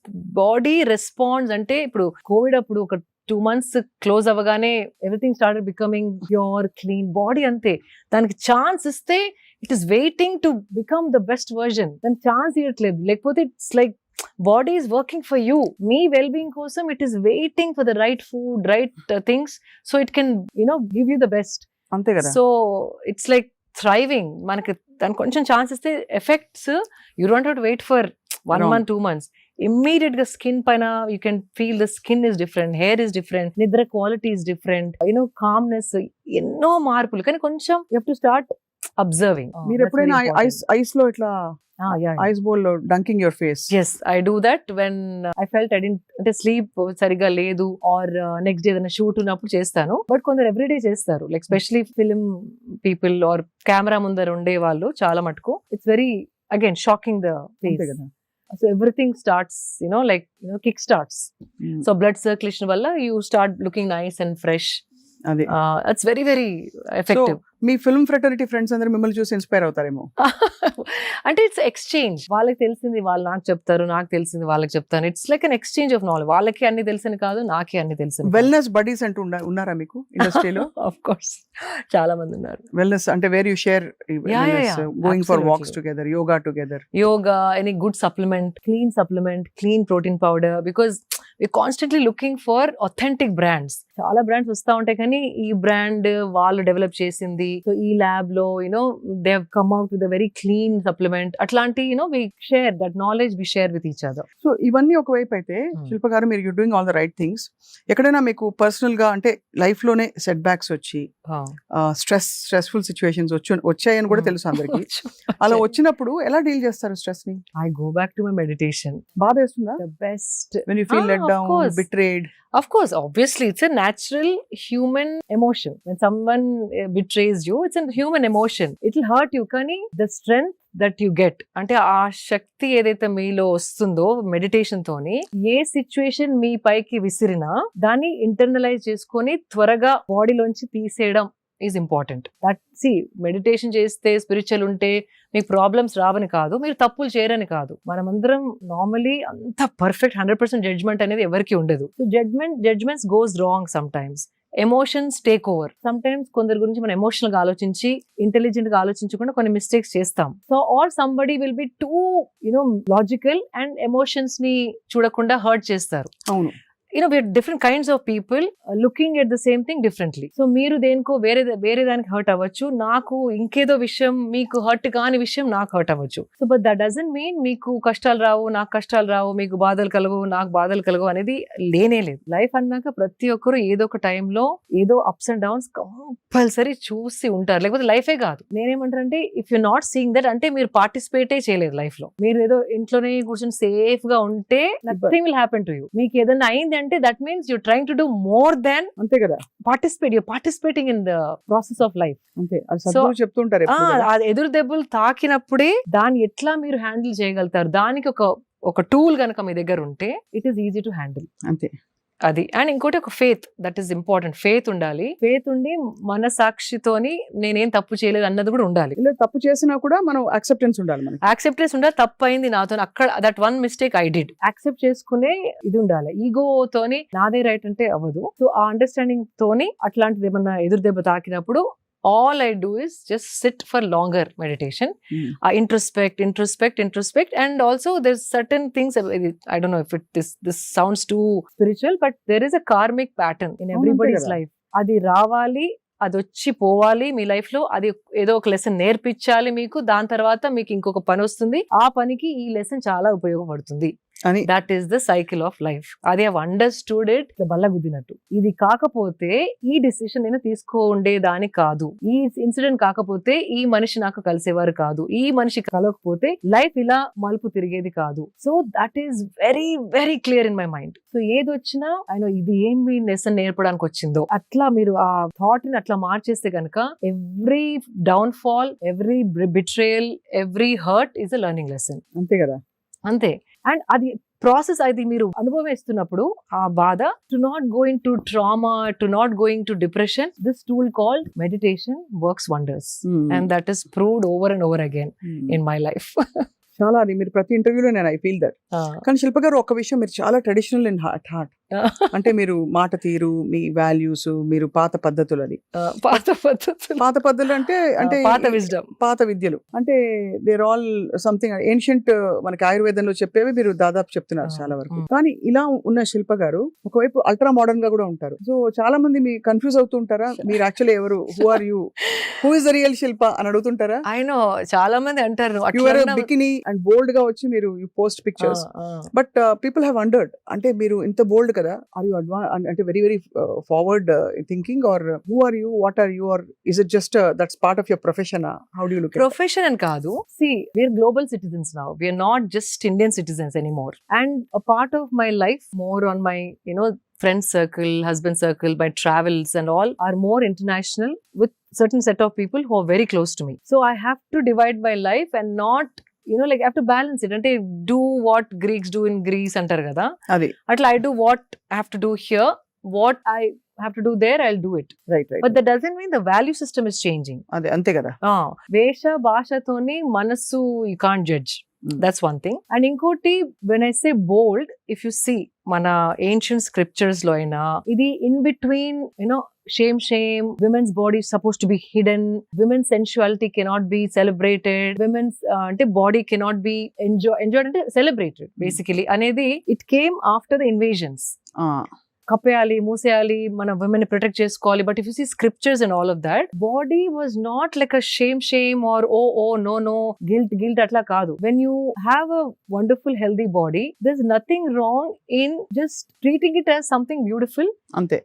Speaker 3: body response అంటే ఇప్పుడు కోవిడ్ అప్పుడు ఒక 2 months క్లోజ్ అవ్వగానే everything started becoming pure clean body. అంతే, దానికి ఛాన్స్ ఇస్తే it is waiting to become the best version. దానికి ఛాన్స్ ఇవ్వట్లేదు, లేకపోతే it's like body is working for you, మీ వెల్ బీయింగ్ కోసం it is waiting for the right food, right things, so it can give you the best.
Speaker 2: అంతే కదా.
Speaker 3: So it's like thriving. మనకి దానికి కొంచెం ఛాన్స్ ఇస్తే effects you don't have to wait for 1 month 2 months. Immediate గా skin పైన you can feel the skin is different, hair is different, నిద్ర quality is different, calmness, ఎన్నో మార్పులు. కానీ కొంచెం you have to start observing.
Speaker 2: మీరు ఎప్పుడైనా ఐస్ లో ఇట్లా ఐస్ బౌల్ లో dunking your face?
Speaker 3: yes I do that when I felt I didn't అంటే స్లీప్ సరిగా లేదు ఆర్ నెక్స్ట్ డే ఏదైనా షూట్ ఉన్నప్పుడు చేస్తాను. బట్ కొందరు ఎవ్రీడే చేస్తారు, like specially film people or camera ముందర ఉండే వాళ్ళు చాలా మటుకు. It's very again shocking the face. So everything starts kick starts. So blood circulation valla you start looking nice and fresh. It's very very effective.
Speaker 2: Me film fraternity friends అందరూ మిమ్మల్ని చూసి inspire అవుతారేమో.
Speaker 3: అంటే it's exchange. వాళ్ళకి తెలిసింది వాళ్ళు నాకు చెప్తారు, నాకు తెలిసింది వాళ్ళకి చెప్తాను. It's like an exchange of knowledge. వాళ్ళకి అన్ని తెలిసింది కాదు, నాకే అన్ని తెలిసింది.
Speaker 2: వెల్నెస్ బడీస్ అంటూ ఉన్నారా మీకు ఇండస్ట్రీలో?
Speaker 3: ఆఫ్ కోర్స్ చాలా మంది ఉన్నారు.
Speaker 2: వెల్నెస్ అంటే where you share going for walks together, yoga together.
Speaker 3: Yoga, any good supplement, clean protein powder, because we constantly looking for authentic brands. చాలా బ్రాండ్స్ వస్తా ఉంటాయి కానీ ఈ బ్రాండ్ వాళ్ళు డెవలప్ చేసింది, సో ఈ ల్యాబ్ లో they have come out with a very clean supplement. అట్లాంటి we share that knowledge, we share with each other.
Speaker 2: So ఇవన్నీ ఒకవైపు అయితే శిల్ప గారు, మీరు you doing all the right things. ఎక్కడైనా మీకు పర్సనల్ గా అంటే లైఫ్ లోనే సెట్ బ్యాక్స్ వచ్చి స్ట్రెస్ఫుల్ సిచ్యువేషన్స్ వచ్చాయని కూడా తెలుసు అందరికి. అలా వచ్చినప్పుడు ఎలా డీల్ చేస్తారు స్ట్రెస్ ని?
Speaker 3: I go back to my meditation.
Speaker 2: బాధ వేస్తుందా?
Speaker 3: The best.
Speaker 2: When you feel let down, betrayed.
Speaker 3: Of course, obviously, it's a natural human emotion. When someone betrays you, it's a human emotion. It'll hurt you, kani the strength that you get, అంటే ఆ శక్తి ఏదైతే మీలో వస్తుందో meditation తోని, ఏ situation మీ పైకి విసిరినా దాన్ని internalise చేసుకొని త్వరగా బాడీలోంచి తీసేయడం ఈజ్ ఇంపార్టెంట్. దట్ మెడిటేషన్ చేస్తే, స్పిరిచువల్ ఉంటే మీకు ప్రాబ్లమ్స్ రావని కాదు, మీరు తప్పులు చేయరని కాదు. మనమందరం నార్మలీ అంత పర్ఫెక్ట్ 100% జడ్జ్మెంట్ అనేది ఎవరికి ఉండదు. So judgements goes wrong sometimes. Emotions take over. Sometimes కొందరి గురించి మనం ఎమోషనల్ గా ఆలోచించి, ఇంటెలిజెంట్ గా ఆలోచించకుండా కొన్ని మిస్టేక్స్ చేస్తాం. So or somebody will be too logical and emotions ని చూడకుండా హర్ట్ చేస్తారు.
Speaker 2: అవును.
Speaker 3: we are different kinds of people looking at the same thing differently. So మీరు దేనికో వేరే దానికి హర్ట్ అవ్వచ్చు, నాకు ఇంకేదో విషయం, మీకు హర్ట్ కాని విషయం నాకు హర్ట్ అవ్వచ్చు. So but that doesn't mean మీకు కష్టాలు రావు, నాకు కష్టాలు రావు, మీకు బాధలు కలవు, నాకు బాధలు కలవు అనేది లేనే లేదు. లైఫ్ అన్నాక ప్రతి ఒక్కరు ఏదో ఒక టైంలో ఏదో అప్స్ అండ్ డౌన్స్ కంపల్సరీ చూసి ఉంటారు, లేకపోతే లైఫే కాదు. నేనేమంటానంటే if you not seeing that, అంటే మీరు పార్టిసిపేటే చేయలేదు లైఫ్ లో. మీరు ఏదో ఇంట్లోనే కూర్చొని సేఫ్ గా ఉంటే nothing will happen to you. మీకు ఏదైనా అయింది అంటే that means you're trying to do more than
Speaker 2: అంతే కదా
Speaker 3: participate. You're participating in the process of life.
Speaker 2: అంతే. అది సద్గురు చెప్తుంటారు ఎప్పుడు.
Speaker 3: ఆ ఎదురు దెబ్బలు తాకినప్పుడే దాన్ని ఎట్లా మీరు హ్యాండిల్ చేయగలుగుతారు, దానికి ఒక టూల్ గనక మీ దగ్గర ఉంటే it is easy to handle.
Speaker 2: అంతే.
Speaker 3: అది. అండ్ ఇంకోటి ఒక faith, that is important. Faith ఉండాలి. ఫేత్ ఉండి మన సాక్షితోని నేనేం తప్పు చేయలేదు అన్నది కూడా ఉండాలి.
Speaker 2: ఇలా తప్పు చేసినా కూడా మనం యాక్సెప్టెన్స్ ఉండాలి. మనకి
Speaker 3: యాక్సెప్టెన్స్ ఉండాలి. తప్పు అయింది నాతో, అక్కడ that one mistake I did, accept చేసుకునే ఇది ఉండాలి. ఈగో తోని నాదే రైట్ అంటే అవ్వదు. సో ఆ అండర్స్టాండింగ్ తోని అట్లాంటిది ఏమన్నా ఎదురు దెబ్బ తాకినప్పుడు all I do is just sit for longer meditation. Introspect, and also there's certain things, I don't know if this sounds too spiritual, but there is a karmic pattern in everybody's life. Adi ravali, అది వచ్చి పోవాలి మీ life లో, అది ఏదో ఒక lesson నేర్పించాలి మీకు, దాని తర్వాత మీకు ఇంకొక పని వస్తుంది, ఆ పనికి ఈ లెసన్ చాలా ఉపయోగపడుతుంది
Speaker 2: అని
Speaker 3: that is the cycle of life. అది ఐ అండర్స్టూడ్ ఇట్ బల్ల గుద్దినట్టు. ఇది కాకపోతే ఈ డెసిషన్ నేను తీసుకోండేదాని కాదు, ఈ ఇన్సిడెంట్ కాకపోతే ఈ మనిషి నాకు కలిసేవారు కాదు, ఈ మనిషి కలవకపోతే లైఫ్ ఇలా మలుపు తిరిగేది కాదు. So that is very very clear in my mind. So ఏది వచ్చినా ఆయన ఇది ఏమి లెసన్ నేర్పడానికి వచ్చిందో అట్లా మీరు ఆ థాట్ ని అట్లా మార్చేస్తే కనుక every down fall, every betrayal, every hurt is a learning lesson.
Speaker 2: అంతే కదా.
Speaker 3: అంతే. అండ్ అది ప్రాసెస్, అది మీరు అనుభవిస్తున్నప్పుడు ఆ బాధ, to not going to trauma, to not going to depression, this tool called meditation works wonders and that is proved over and over again in my life.
Speaker 2: చాలా అది మీరు ప్రతి ఇంటర్వ్యూలో నేను ఐ ఫీల్ దట్. కానీ శిల్ప గారు ఒక విషయం, మీరు చాలా ట్రెడిషనల్ ఇన్ హార్ట్. అంటే మీరు మాట తీరు, మీ వాల్యూస్, మీరు పాత పద్ధతులని, పాత పద్ధతులు అంటే అంటే
Speaker 3: పాత విజ్డమ్,
Speaker 2: పాత విద్యలు అంటే దేర్ ఆల్ సంథింగ్ ఏన్షియంట్, మనకి ఆయుర్వేదంలో చెప్పేవి మీరు దాదాపు చెప్తున్నారు చాలా వరకు. కానీ ఇలా ఉన్న శిల్ప గారు ఒకవైపు అల్ట్రా మోడర్న్ గా కూడా ఉంటారు. సో చాలా మంది మీ కన్ఫ్యూజ్ అవుతూ ఉంటారా, మీరు యాక్చువల్లీ ఎవరు, who are you, who is the real Shilpa అని అడుగుతుంటారా?
Speaker 3: ఆయన చాలా మంది అంటారు
Speaker 2: బికినీ అండ్ బోల్డ్ గా వచ్చి మీరు you post pictures, but people have wondered, అంటే మీరు ఇంత బోల్డ్ కదా, ఆర్ యూ అంటే very very forward thinking, or who are you, what are you, or is it just that's part of your profession? How do you look?
Speaker 3: Profession అని కాదు. See, we are global citizens now. We are not just Indian citizens anymore. And a part of my life, more on my, friend circle, husband circle, my travels and all are more international with certain set of people who are very close to me. So I have to divide my life and not, like I have to balance it. Ante do what Greeks do in Greece antar kada.
Speaker 2: Adi.
Speaker 3: Atla I do what I have to do here. What I have to do there, I'll do it.
Speaker 2: Right.
Speaker 3: But that doesn't mean the value system is changing.
Speaker 2: Ade ante kada.
Speaker 3: Vesha bhashatoni manassu you can't judge. That's one thing. And inkoti, when I say bold, if you see mana ancient scriptures lo aina idi in between, shame, women's body is supposed to be hidden, women's sensuality cannot be celebrated, women's body cannot be enjoyed ante celebrated basically anedi it came after the invasions. కప్పేయాలి, మూసేయాలి, మన women ని protect చేసుకోవాలి. But if you see scriptures and all of that, body was not like a shame or oh no guilt అట్లా కాదు. When you have a wonderful healthy body, there is nothing wrong in just treating it as something beautiful
Speaker 2: అంతే,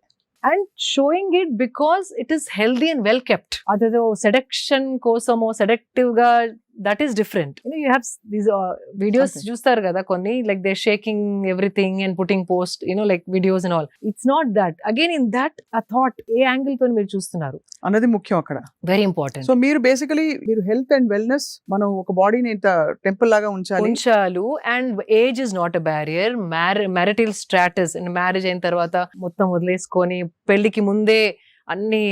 Speaker 3: and showing it because it is healthy and well kept. అదేదో seduction కోసమో seductive గా, that is different. You have these videos చూస్తారు కదా కొన్ని, like they're shaking everything and putting post, like videos and all. It's not that. Again, in that a thought, A angle తో మీరు చూస్తున్నారు
Speaker 2: అన్నది ముఖ్యం అక్కడ,
Speaker 3: వెరీ ఇంపార్టెంట్.
Speaker 2: సో మీరు బేసికలీ మీరు హెల్త్ అండ్ వెల్నెస్, మనం ఒక బాడీని ఇంత టెంపుల్ లాగా ఉంచాలి.
Speaker 3: And age is not a barrier. Marital status, marriage అయిన తర్వాత మొత్తం వదిలేసుకొని, పెళ్లికి ముందే అన్ని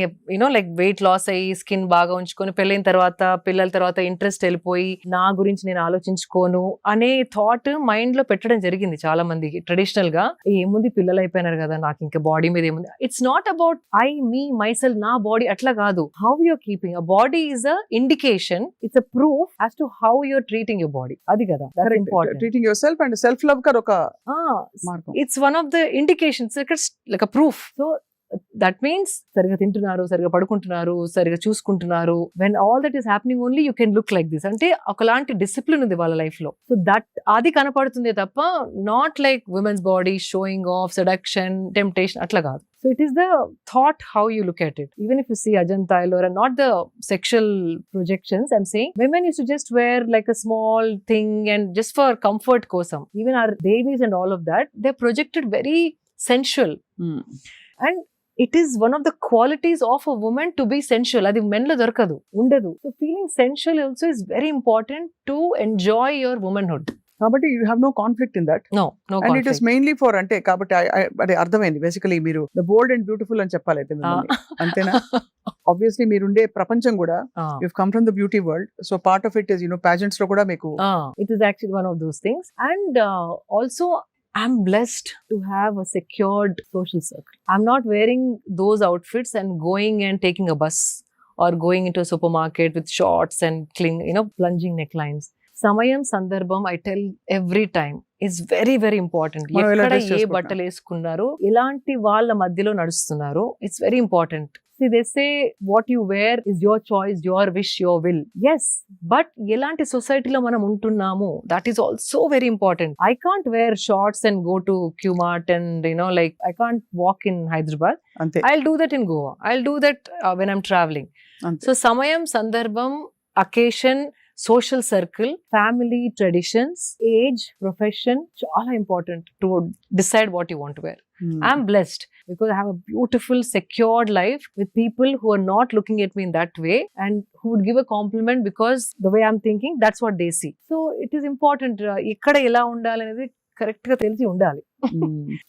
Speaker 3: లైక్ వెయిట్ లాస్ అయ్యి స్కిన్ బాగా ఉంచుకొని, పెళ్ళైన తర్వాత పిల్లల తర్వాత ఇంట్రెస్ట్ వెళ్ళిపోయి, నా గురించి నేను ఆలోచించుకోను అనే థాట్ మైండ్ లో పెట్టడం జరిగింది చాలా మందికి. ట్రెడిషనల్ గా ఏముంది, పిల్లలు అయిపోయినారు కదా, నాకు ఇంకా బాడీ మీద ఏముంది. It's not about me myself, నా బాడీ అట్లా కాదు. How you're keeping a body is a indication, it's a proof as to how you're treating your body. అది కదా important.
Speaker 2: Treating yourself and self love కర్ ఒక మార్గం.
Speaker 3: It's one of the indications, like a proof. So that means సరిగా తింటున్నారు, సరిగా పడుకుంటున్నారు, సరిగా చూసుకుంటున్నారు. When all that is happening only you can look like this. అంటే ఒకలాంటి డిసిప్లిన్ ఉంది వాళ్ళ లైఫ్ లో. సో దట్ అది కనపడుతుంది తప్ప, not like women's body showing off, seduction, temptation అట్లా కాదు. So it is the thought how you look at it. Even if you see Ajanta, Ellora, not the sexual projections, I'm saying women used to just wear like a small thing and just for comfort kosam. Even our Devis and all of that, they're projected very sensual. And it is one of the qualities of a woman to be sensual. Adi men lo dorkadu, undadu. So feeling sensual also is very important to enjoy your womanhood.
Speaker 2: కాబట్టి you have no conflict in that.
Speaker 3: No
Speaker 2: and
Speaker 3: conflict.
Speaker 2: It is mainly for, అంటే కాబట్టి అదే అర్థమైంది. Basically మీరు the bold and beautiful అని చెప్పాలి అయితే అంతేనా? ఆబ్వియస్లీ మీరుండే ప్రపంచం కూడా you come from the beauty world, so part of it is pageants లో కూడా మీకు
Speaker 3: it is actually one of those things. And also I'm blessed to have a secured social circle. I'm not wearing those outfits and going and taking a bus or going into a supermarket with shorts and plunging necklines. Samayam Sandarbham, I tell every time, is very very important. ఎక్కడ ఏ బట్టలు వేసుకున్నారు, ఎలాంటి వాళ్ళ మధ్యలో నడుస్తున్నారు, it's very important. See, they say what you wear is your choice, your wish, your will. Yes, but elanti society lo manam untunnamu, that is also very important. I can't wear shorts and go to Qmart and like I can't walk in Hyderabad.
Speaker 2: అంతే
Speaker 3: I'll do that in Goa. I'll do that when I'm traveling.
Speaker 2: అంతే
Speaker 3: So samayam, sandarbham, occasion, social circle, family, traditions, age, profession, chala important to decide what you want to wear.
Speaker 2: Hmm.
Speaker 3: I'm blessed because I have a beautiful, secured life with people who are not looking at me in that way and who would give a compliment because the way I'm thinking, that's what they see. So it is important. Ikkada ela undali anedi correct ga telisi undali.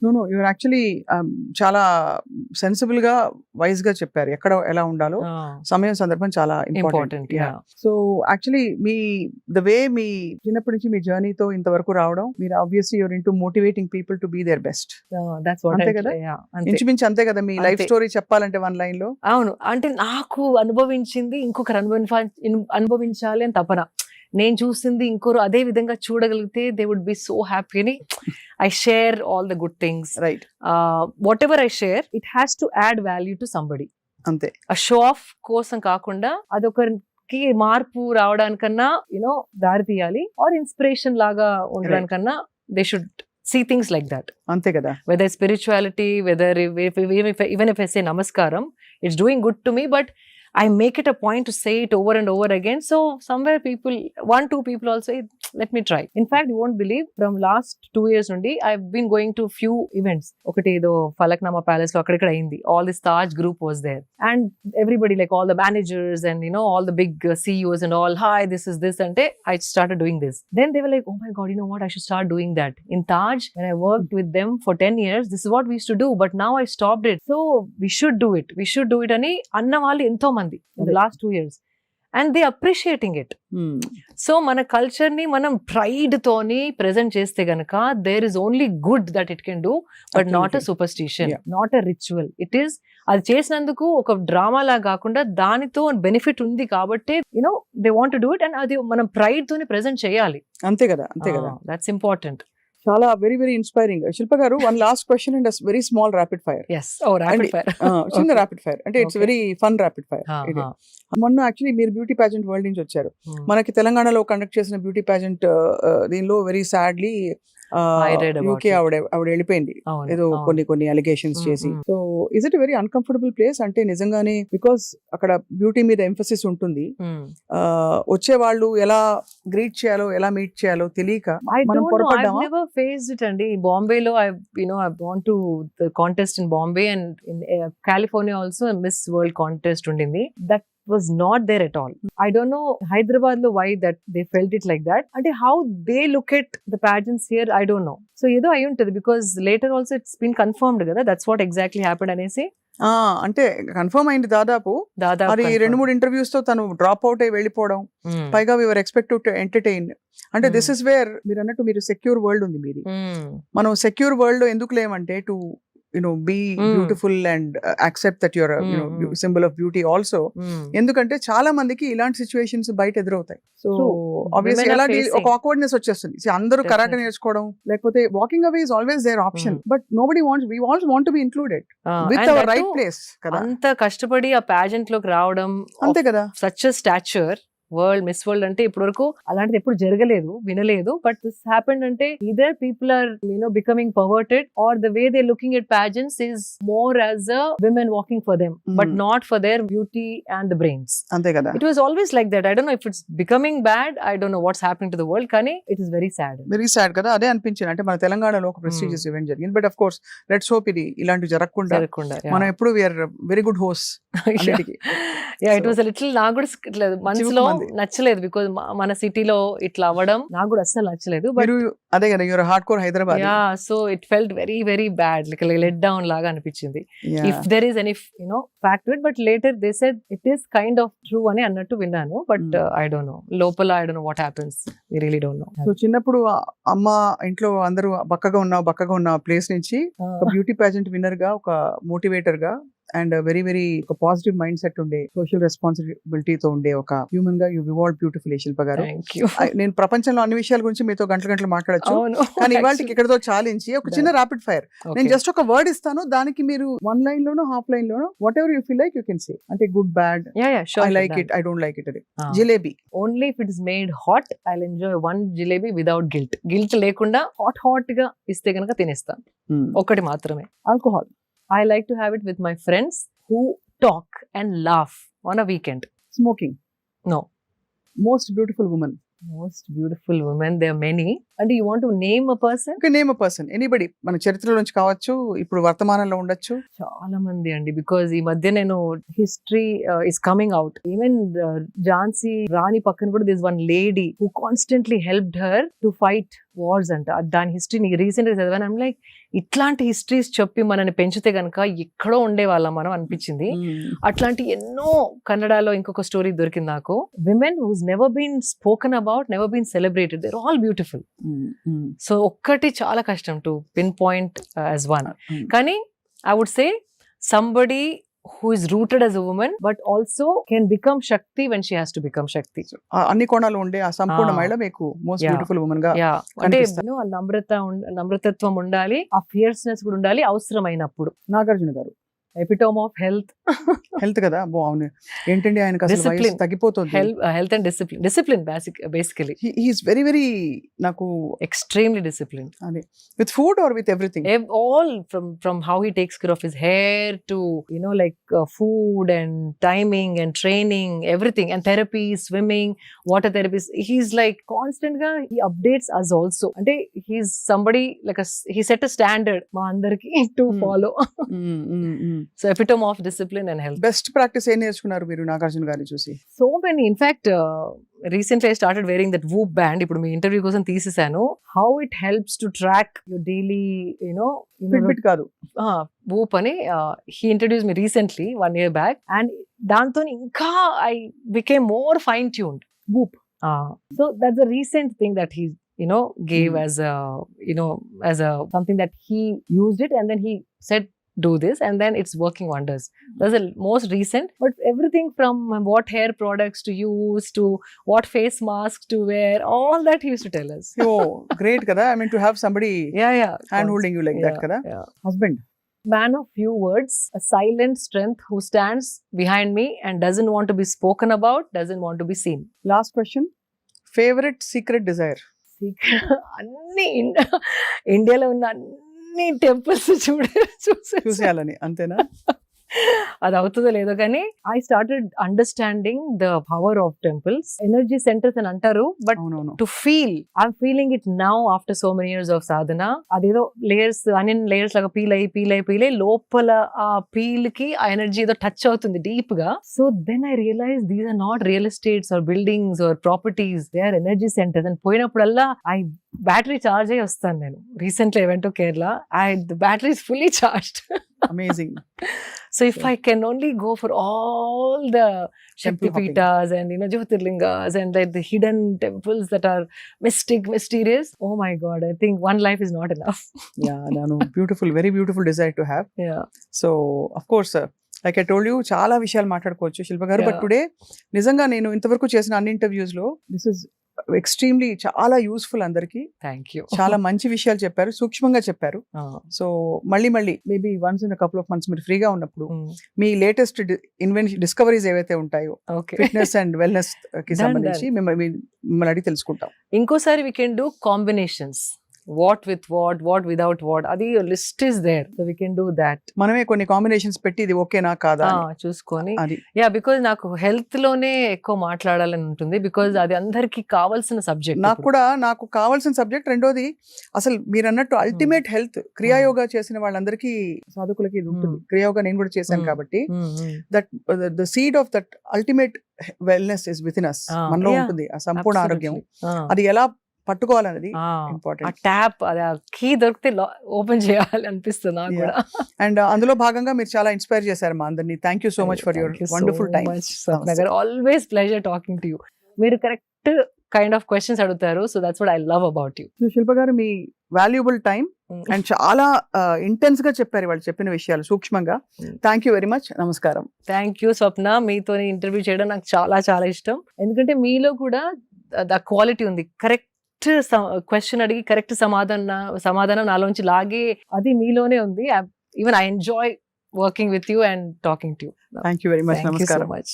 Speaker 2: No your actually చాలా sensible గా wise గా చెప్పారు ఎక్కడ ఎలా ఉండాలో సమయం సందర్భం చాలా important.
Speaker 3: Important, yeah.
Speaker 2: So actually మీ ద వే మీ చిన్నప్పటి నుంచి మీ జర్నీతో ఇంతవరకు రావడం, మీరు obviously your into motivating people to be their best.
Speaker 3: That's what
Speaker 2: అంతే
Speaker 3: I
Speaker 2: కదా?
Speaker 3: yeah, అంతే.
Speaker 2: ఇంచుమించు అంతే కదా మీ లైఫ్
Speaker 3: అంతే.
Speaker 2: స్టోరీ చెప్పాలంటే వన్ లైన్ లో.
Speaker 3: అవును, అంటే నాకు అనుభవించింది ఇంకొకరు అనుభవించాలి అని తపన. నేను చూసింది ఇంకొకరు అదే విధంగా చూడగలిగితే they would be so happy అని I share all the good things.
Speaker 2: Right,
Speaker 3: whatever I share it has to add value to somebody.
Speaker 2: అంతే.
Speaker 3: ఆ షో ఆఫ్ కోసం కాకుండా అదొకరికి మార్పు రావడానికన్నా దారి తీయాలి, ఆర్ ఇన్స్పిరేషన్ లాగా ఉండడానికన్నా they should see things like that.
Speaker 2: అంతే కదా.
Speaker 3: Whether spirituality, whether even if I say namaskaram, it's doing good to me, but I make it a point to say it over and over again. So somewhere people, 1-2 people also, let me try. In fact, you won't believe, from last 2 years nundi, I've been going to few events. Okati edo Falaknama Palace lo akkada ayindi. All this Taj group was there. And everybody, like all the managers and all the big CEOs and all, hi, this is this. And I started doing this. Then they were like, oh my God, you know what? I should start doing that. In Taj, when I worked with them for 10 years, this is what we used to do. But now I stopped it. So we should do it. We should do it. Ani anna vallu entho mandi in the last 2 years. And they appreciating it. So మన culture ని మనం pride తోని present చేస్తే గనక there is only good that it can do, but not a superstition, not a ritual. It is, అది చేసినందుకు ఒక drama లా కాకుండా దానితో బెనిఫిట్ ఉంది కాబట్టి they want to do it, and అది మనం ప్రైడ్ తోని ప్రెజెంట్ చేయాలి.
Speaker 2: అంతే కదా, అంతే కదా.
Speaker 3: That's important.
Speaker 2: చాలా వెరీ వెరీ ఇన్స్పైరింగ్. శిల్ప గారు, one last question and very small rapid fire.
Speaker 3: yes oh rapid fire
Speaker 2: చిన్న ర్యాపిడ్ ఫైర్ అంటే it's very fun rapid fire. మొన్న యాక్చువల్లీ మీరు బ్యూటీ పాజెంట్ వరల్డ్ నుంచి వచ్చారు. మనకి తెలంగాణలో కండక్ట్ చేసిన బ్యూటీ పాజెంట్ దీనిలో వెరీ సాడ్లీ యూకే ఆవిడ వెళ్ళిపోయింది ఏదో కొన్ని అలిగేషన్స్ చేసి. So is it very uncomfortable place? అంటే నిజంగానే, బికాస్ అక్కడ బ్యూటీ మీద ఎంఫసిస్ ఉంటుంది, వచ్చే వాళ్ళు ఎలా గ్రీట్ చేయాలో ఎలా మీట్ చేయాలో తెలియక మనం పొరపడ్డామా?
Speaker 3: I've never faced it అండి. బాంబేలో I've gone to the contest in Bombay, and in California also a Miss World contest ఉండింది. That was not there at all. I don't know Hyderabad lo why that they felt it like that. And how they look at the pageants here, I don't know. So ఏదో అయి ఉంటుంది, because later also it's been confirmed కదా, that's what exactly happened అనేసి.
Speaker 2: అంటే confirm అయింది దాదాపు. అది 2-3 interviews తో తను డ్రాప్ అవుట్ అయి వెళ్ళిపోవడం, పైగా వి వర్ ఎక్స్పెక్ట్ టు ఎంటర్టైన్. అంటే దిస్ ఇస్ వేర్ మీరు అన్నట్టు మీరు సెక్యూర్ వరల్డ్ ఉంది మీది. మనం సెక్యూర్ వరల్డ్ లో ఎందుకు లేమంటే to be beautiful and accept that you're a symbol of beauty also. ఎందుకంటే చాలా మందికి ఇలాంటి సిచ్యువేషన్స్ బయట ఎదురవుతాయి. సో ఆబ్వియస్లీ ఎలా ఒక ఆక్వర్డ్నెస్ వచ్చేస్తుంది. అందరూ కరాటే నేర్చుకోవడం లేకపోతే walking away is always their option, but nobody wants, we all want to be included with our right place కదా.
Speaker 3: అంత కష్టపడి ఆ పాజెంట్ లోకి రావడం,
Speaker 2: అంతే కదా.
Speaker 3: Such a stature, world miss world అంటే ఇప్పటి వరకు అలాంటిది ఎప్పుడు జరగలేదు, వినలేదు. బట్ దిస్ హ్యాపెండ్ అంటే either people are becoming perverted, or the way they looking at pageants is more as a women walking for them, but not for their beauty and the brains.
Speaker 2: అంతే కదా.
Speaker 3: It was always like that. I don't know if it's becoming bad. I don't know what's happening to the world. కానీ it is very sad.
Speaker 2: Very sad కదా. అదే అనిపించింది. అంటే మన తెలంగాణలో ఒక ప్రెస్టీజియస్ ఈవెంట్ జరిగింది, but of course let's hope ఇది ఇలాంటి జరగకుండా మనం ఎప్పుడు we are very good host అన్నిటికీ.
Speaker 3: Yeah, it was a little, నాకు కూడా మనసులో నచ్చలేదు, బికాజ్ మన సిటీలో ఇట్లా అవ్వడం నాకు కూడా అస్సలు నచ్చలేదు. బట్
Speaker 2: అదే కదా, your hard core Hyderabad.
Speaker 3: Yeah, so it felt very very bad, like let down లాగా అనిపించింది. If there is any fact to it, but later they said it is kind of true అని అన్నట్టు విన్నాను. బట్ ఐ డోంట్ నో, లోపల I don't know what happens, we really don't know.
Speaker 2: So చిన్నప్పుడు అమ్మ ఇంట్లో అందరూ బక్కగా ఉన్న ప్లేస్ నుంచి ఒక బ్యూటీ పాజెంట్ విన్నర్ గా, ఒక మోటివేటర్ గా అండ్ వెరీ వెరీ ఒక పాజిటివ్ మైండ్ సెట్ ఉండే సోషల్ రెస్పాన్సిబిలిటీతో ఉండే ఒక హ్యూమన్ గా యూ వివాల్డ్ బ్యూటిఫుల్ శిల్ప గారు.
Speaker 3: Thank you.
Speaker 2: నేను ప్రపంచంలో అన్ని విషయాల గురించి మీతో గంటలు మాట్లాడచ్చు,
Speaker 3: అవును.
Speaker 2: కానీ ఇవాళకి ఇక్కడతో చాలించి ఒక చిన్న ర్యాపిడ్ ఫైర్ నేను జస్ట్ ఒక వర్డ్ ఇస్తాను, దానికి మీరు 1 లైన్ లోనో హాఫ్ లైన్ లోనో whatever you feel like you can say, అంటే good bad, I like it, I don't like it. అది jalebi.
Speaker 3: Only if it is made hot I will enjoy 1 jalebi without guilt లేకుండా hot గా ఇస్తే కనుక తినేస్తాను. ఒకటి మాత్రమే.
Speaker 2: Alcohol.
Speaker 3: I like to have it with my friends who talk and laugh on a weekend.
Speaker 2: Smoking.
Speaker 3: No.
Speaker 2: Most beautiful woman.
Speaker 3: Most beautiful women, there are many. And you want to name a person?
Speaker 2: Okay, name a person. Anybody. మన చరిత్రలో నుంచి కావచ్చు, ఇప్పుడు వర్తమానంలో ఉండొచ్చు.
Speaker 3: చాలా మంది అండి, బికాజ్ ఈ మధ్య నేను history is coming out. Even Jhansi Rani పక్కన కూడా this one lady who constantly helped her to fight wars అంట. దాని హిస్టరీ రీసెంట్ గా చదివాను. ఐమ్ లైక్, ఇట్లాంటి హిస్టరీస్ చెప్పి మనని పెంచితే గనక ఎక్కడో ఉండేవాళ్ళం మనం అనిపించింది. అట్లాంటి ఎన్నో కన్నడలో ఇంకొక స్టోరీ దొరికింది నాకు. Women who's never been spoken about, never been celebrated, they're all beautiful. So ఒక్కటి చాలా కష్టం to pinpoint as one. కానీ I would say somebody who is rooted as a woman but also can become Shakti when she has to become Shakti.
Speaker 2: అన్ని కోణాలు ఉండే ఆ సంపూర్ణ మహిళ మీకు మోస్ట్ బ్యూటిఫుల్ వుమన్ గా
Speaker 3: అంటే నమ్రతత్వం ఉండాలి, ఆ ఫియర్స్నెస్ కూడా ఉండాలి అవసరమైనప్పుడు.
Speaker 2: నాగార్జున గారు
Speaker 3: ఎపిటోమ్ ఆఫ్ హెల్త్
Speaker 2: కదా. అవును, ఏంటండి ఆయనకు అసలు వయసు తగ్గిపోతుంది.
Speaker 3: Health and discipline basically
Speaker 2: he is very very నాకు
Speaker 3: extremely disciplined.
Speaker 2: అదే with food or with everything,
Speaker 3: all from how he takes care of his hair to like food and timing and training, everything, and therapy, swimming, water therapy. He's like constant ga he updates us also. Ante he's somebody like he set a standard ma andarki to follow. So epitome of discipline and health.
Speaker 2: Best practice ఏం నేర్చుకున్నారు మీరు నాగార్జున గారిని చూసి?
Speaker 3: So many. In fact, recently I started wearing that Whoop band. ఇప్పుడు మీ interview కోసం తీసేసాను. How it helps to track your daily,
Speaker 2: Fitbit కాదు,
Speaker 3: Whoop అని he introduced me recently 1 year back, and దాంతో ఇంకా I became more fine tuned.
Speaker 2: Whoop.
Speaker 3: So that's a recent thing that he gave as a as a something that he used it, and then he said do this, and then it's working wonders. That's the most recent, but everything from what hair products to use to what face mask to wear, all that he used to tell us.
Speaker 2: Oh, great kada. I mean to have somebody hand holding you like that kada. Husband.
Speaker 3: Man of few words, a silent strength who stands behind me and doesn't want to be spoken about, doesn't want to be seen.
Speaker 2: Last question. Favorite secret desire?
Speaker 3: అన్ని ఇండియాలో ఉన్న అన్ని temples
Speaker 2: చూసేయాలని, అంతేనా?
Speaker 3: అది అవుతుందో లేదో కానీ I started understanding the power of temples, energy centres అని అంటారు, but to feel I'm feeling it now after so many years of sadhana. అదేదో లేయర్స్ అనియన్ లేయర్స్ లాగా పీల్ అయ్యి లోపల ఆ పీల్ కి ఆ ఎనర్జీ ఏదో టచ్ అవుతుంది డీప్ గా. So then I realise these are not real estates or buildings or properties, they are energy centres. And పోయినప్పుడల్లా బ్యాటరీ చార్జ్ అయ్యి వస్తాను నేను. Recently I went to Kerala, the battery is fully charged.
Speaker 2: Amazing.
Speaker 3: So if I can only go for all the Shakti Peethas and Jyotirlingas and like the hidden temples that are mysterious, oh my God, I think one life is not enough.
Speaker 2: Yeah, no, beautiful, very beautiful desire to have.
Speaker 3: Yeah.
Speaker 2: So of course, like I told you, చాలా విషయాలు మాట్లాడుకోవచ్చు శిల్ప గారు, but today నిజంగా నేను ఇంతవరకు చేసిన అన్ని interviews లో దిస్ ఇస్ ఎక్స్ట్రీమ్లీ చాలా యూస్ఫుల్. అందరికి
Speaker 3: థ్యాంక్ యూ.
Speaker 2: చాలా మంచి విషయాలు చెప్పారు, సూక్ష్మంగా చెప్పారు. సో మళ్ళీ maybe once in couple of months మీరు ఫ్రీగా ఉన్నప్పుడు మీ లేటెస్ట్ డిస్కవరీస్ ఏవైతే ఉంటాయో ఫిట్నెస్ అండ్ వెల్నెస్ కి సంబంధించి మిమ్మల్ని అడిగి తెలుసుకుంటాం.
Speaker 3: ఇంకోసారి we can do combinations, what with what without what, అది list is there, so we can do that.
Speaker 2: మనమే కొన్ని కాంబినేషన్స్ పెట్టి ఇది ఓకేనా కాదా
Speaker 3: చూసుకొని, బికాజ్ నాకు హెల్త్ లోనే ఎక్కువ మాట్లాడాలని ఉంటుంది, బికాజ్ అది అందరికి కావాల్సిన సబ్జెక్ట్.
Speaker 2: నాకు కావాల్సిన సబ్జెక్ట్. రెండోది అసలు మీరు అన్నట్టు అల్టిమేట్ హెల్త్ క్రియాయోగా చేసిన వాళ్ళందరికీ సాధకులకి ఇది ఉంటుంది. క్రియాయోగా నేను కూడా చేశాను కాబట్టి that the seed of that ultimate wellness is with in us, మనలో ఉంటుంది ఆ సంపూర్ణ ఆరోగ్యం. అది ఎలా పట్టుకోవాలనేది ఇంపార్టెంట్.
Speaker 3: ట్యాప్ అది కీ దొరికితే ఓపెన్ చేయాలి అనిపిస్తుంది నాకు కూడా.
Speaker 2: అండ్ అందులో భాగంగా మీరు చాలా ఇన్స్పైర్ చేశారు మా అందరినీ. Thank you so much for your wonderful time.
Speaker 3: Always pleasure talking to you. మీరు కరెక్ట్ కైండ్ ఆఫ్ క్వశ్చన్స్ అడుగుతారు. So that's what I love about you.
Speaker 2: So Shilpa గారు మీ వాల్యుబుల్ టైం అండ్ చాలా ఇంటెన్స్ గా చెప్పారు వాళ్ళు చెప్పిన విషయాలు సూక్ష్మంగా. Thank you very much. నమస్కారం.
Speaker 3: Thank you Swapna. మీతో ఇంటర్వ్యూ చేయడం నాకు చాలా చాలా ఇష్టం. ఎందుకంటే మీలో కూడా ద క్వాలిటీ ఉంది. కరెక్ట్ క్వశ్చన్ అడిగి కరెక్ట్ సమాధానం నాలోంచి లాగే అది మీలోనే ఉంది. Even I enjoy working with you and talking to you.
Speaker 2: Thank you very much.
Speaker 3: Thank you so
Speaker 2: నమస్కారం.
Speaker 3: much.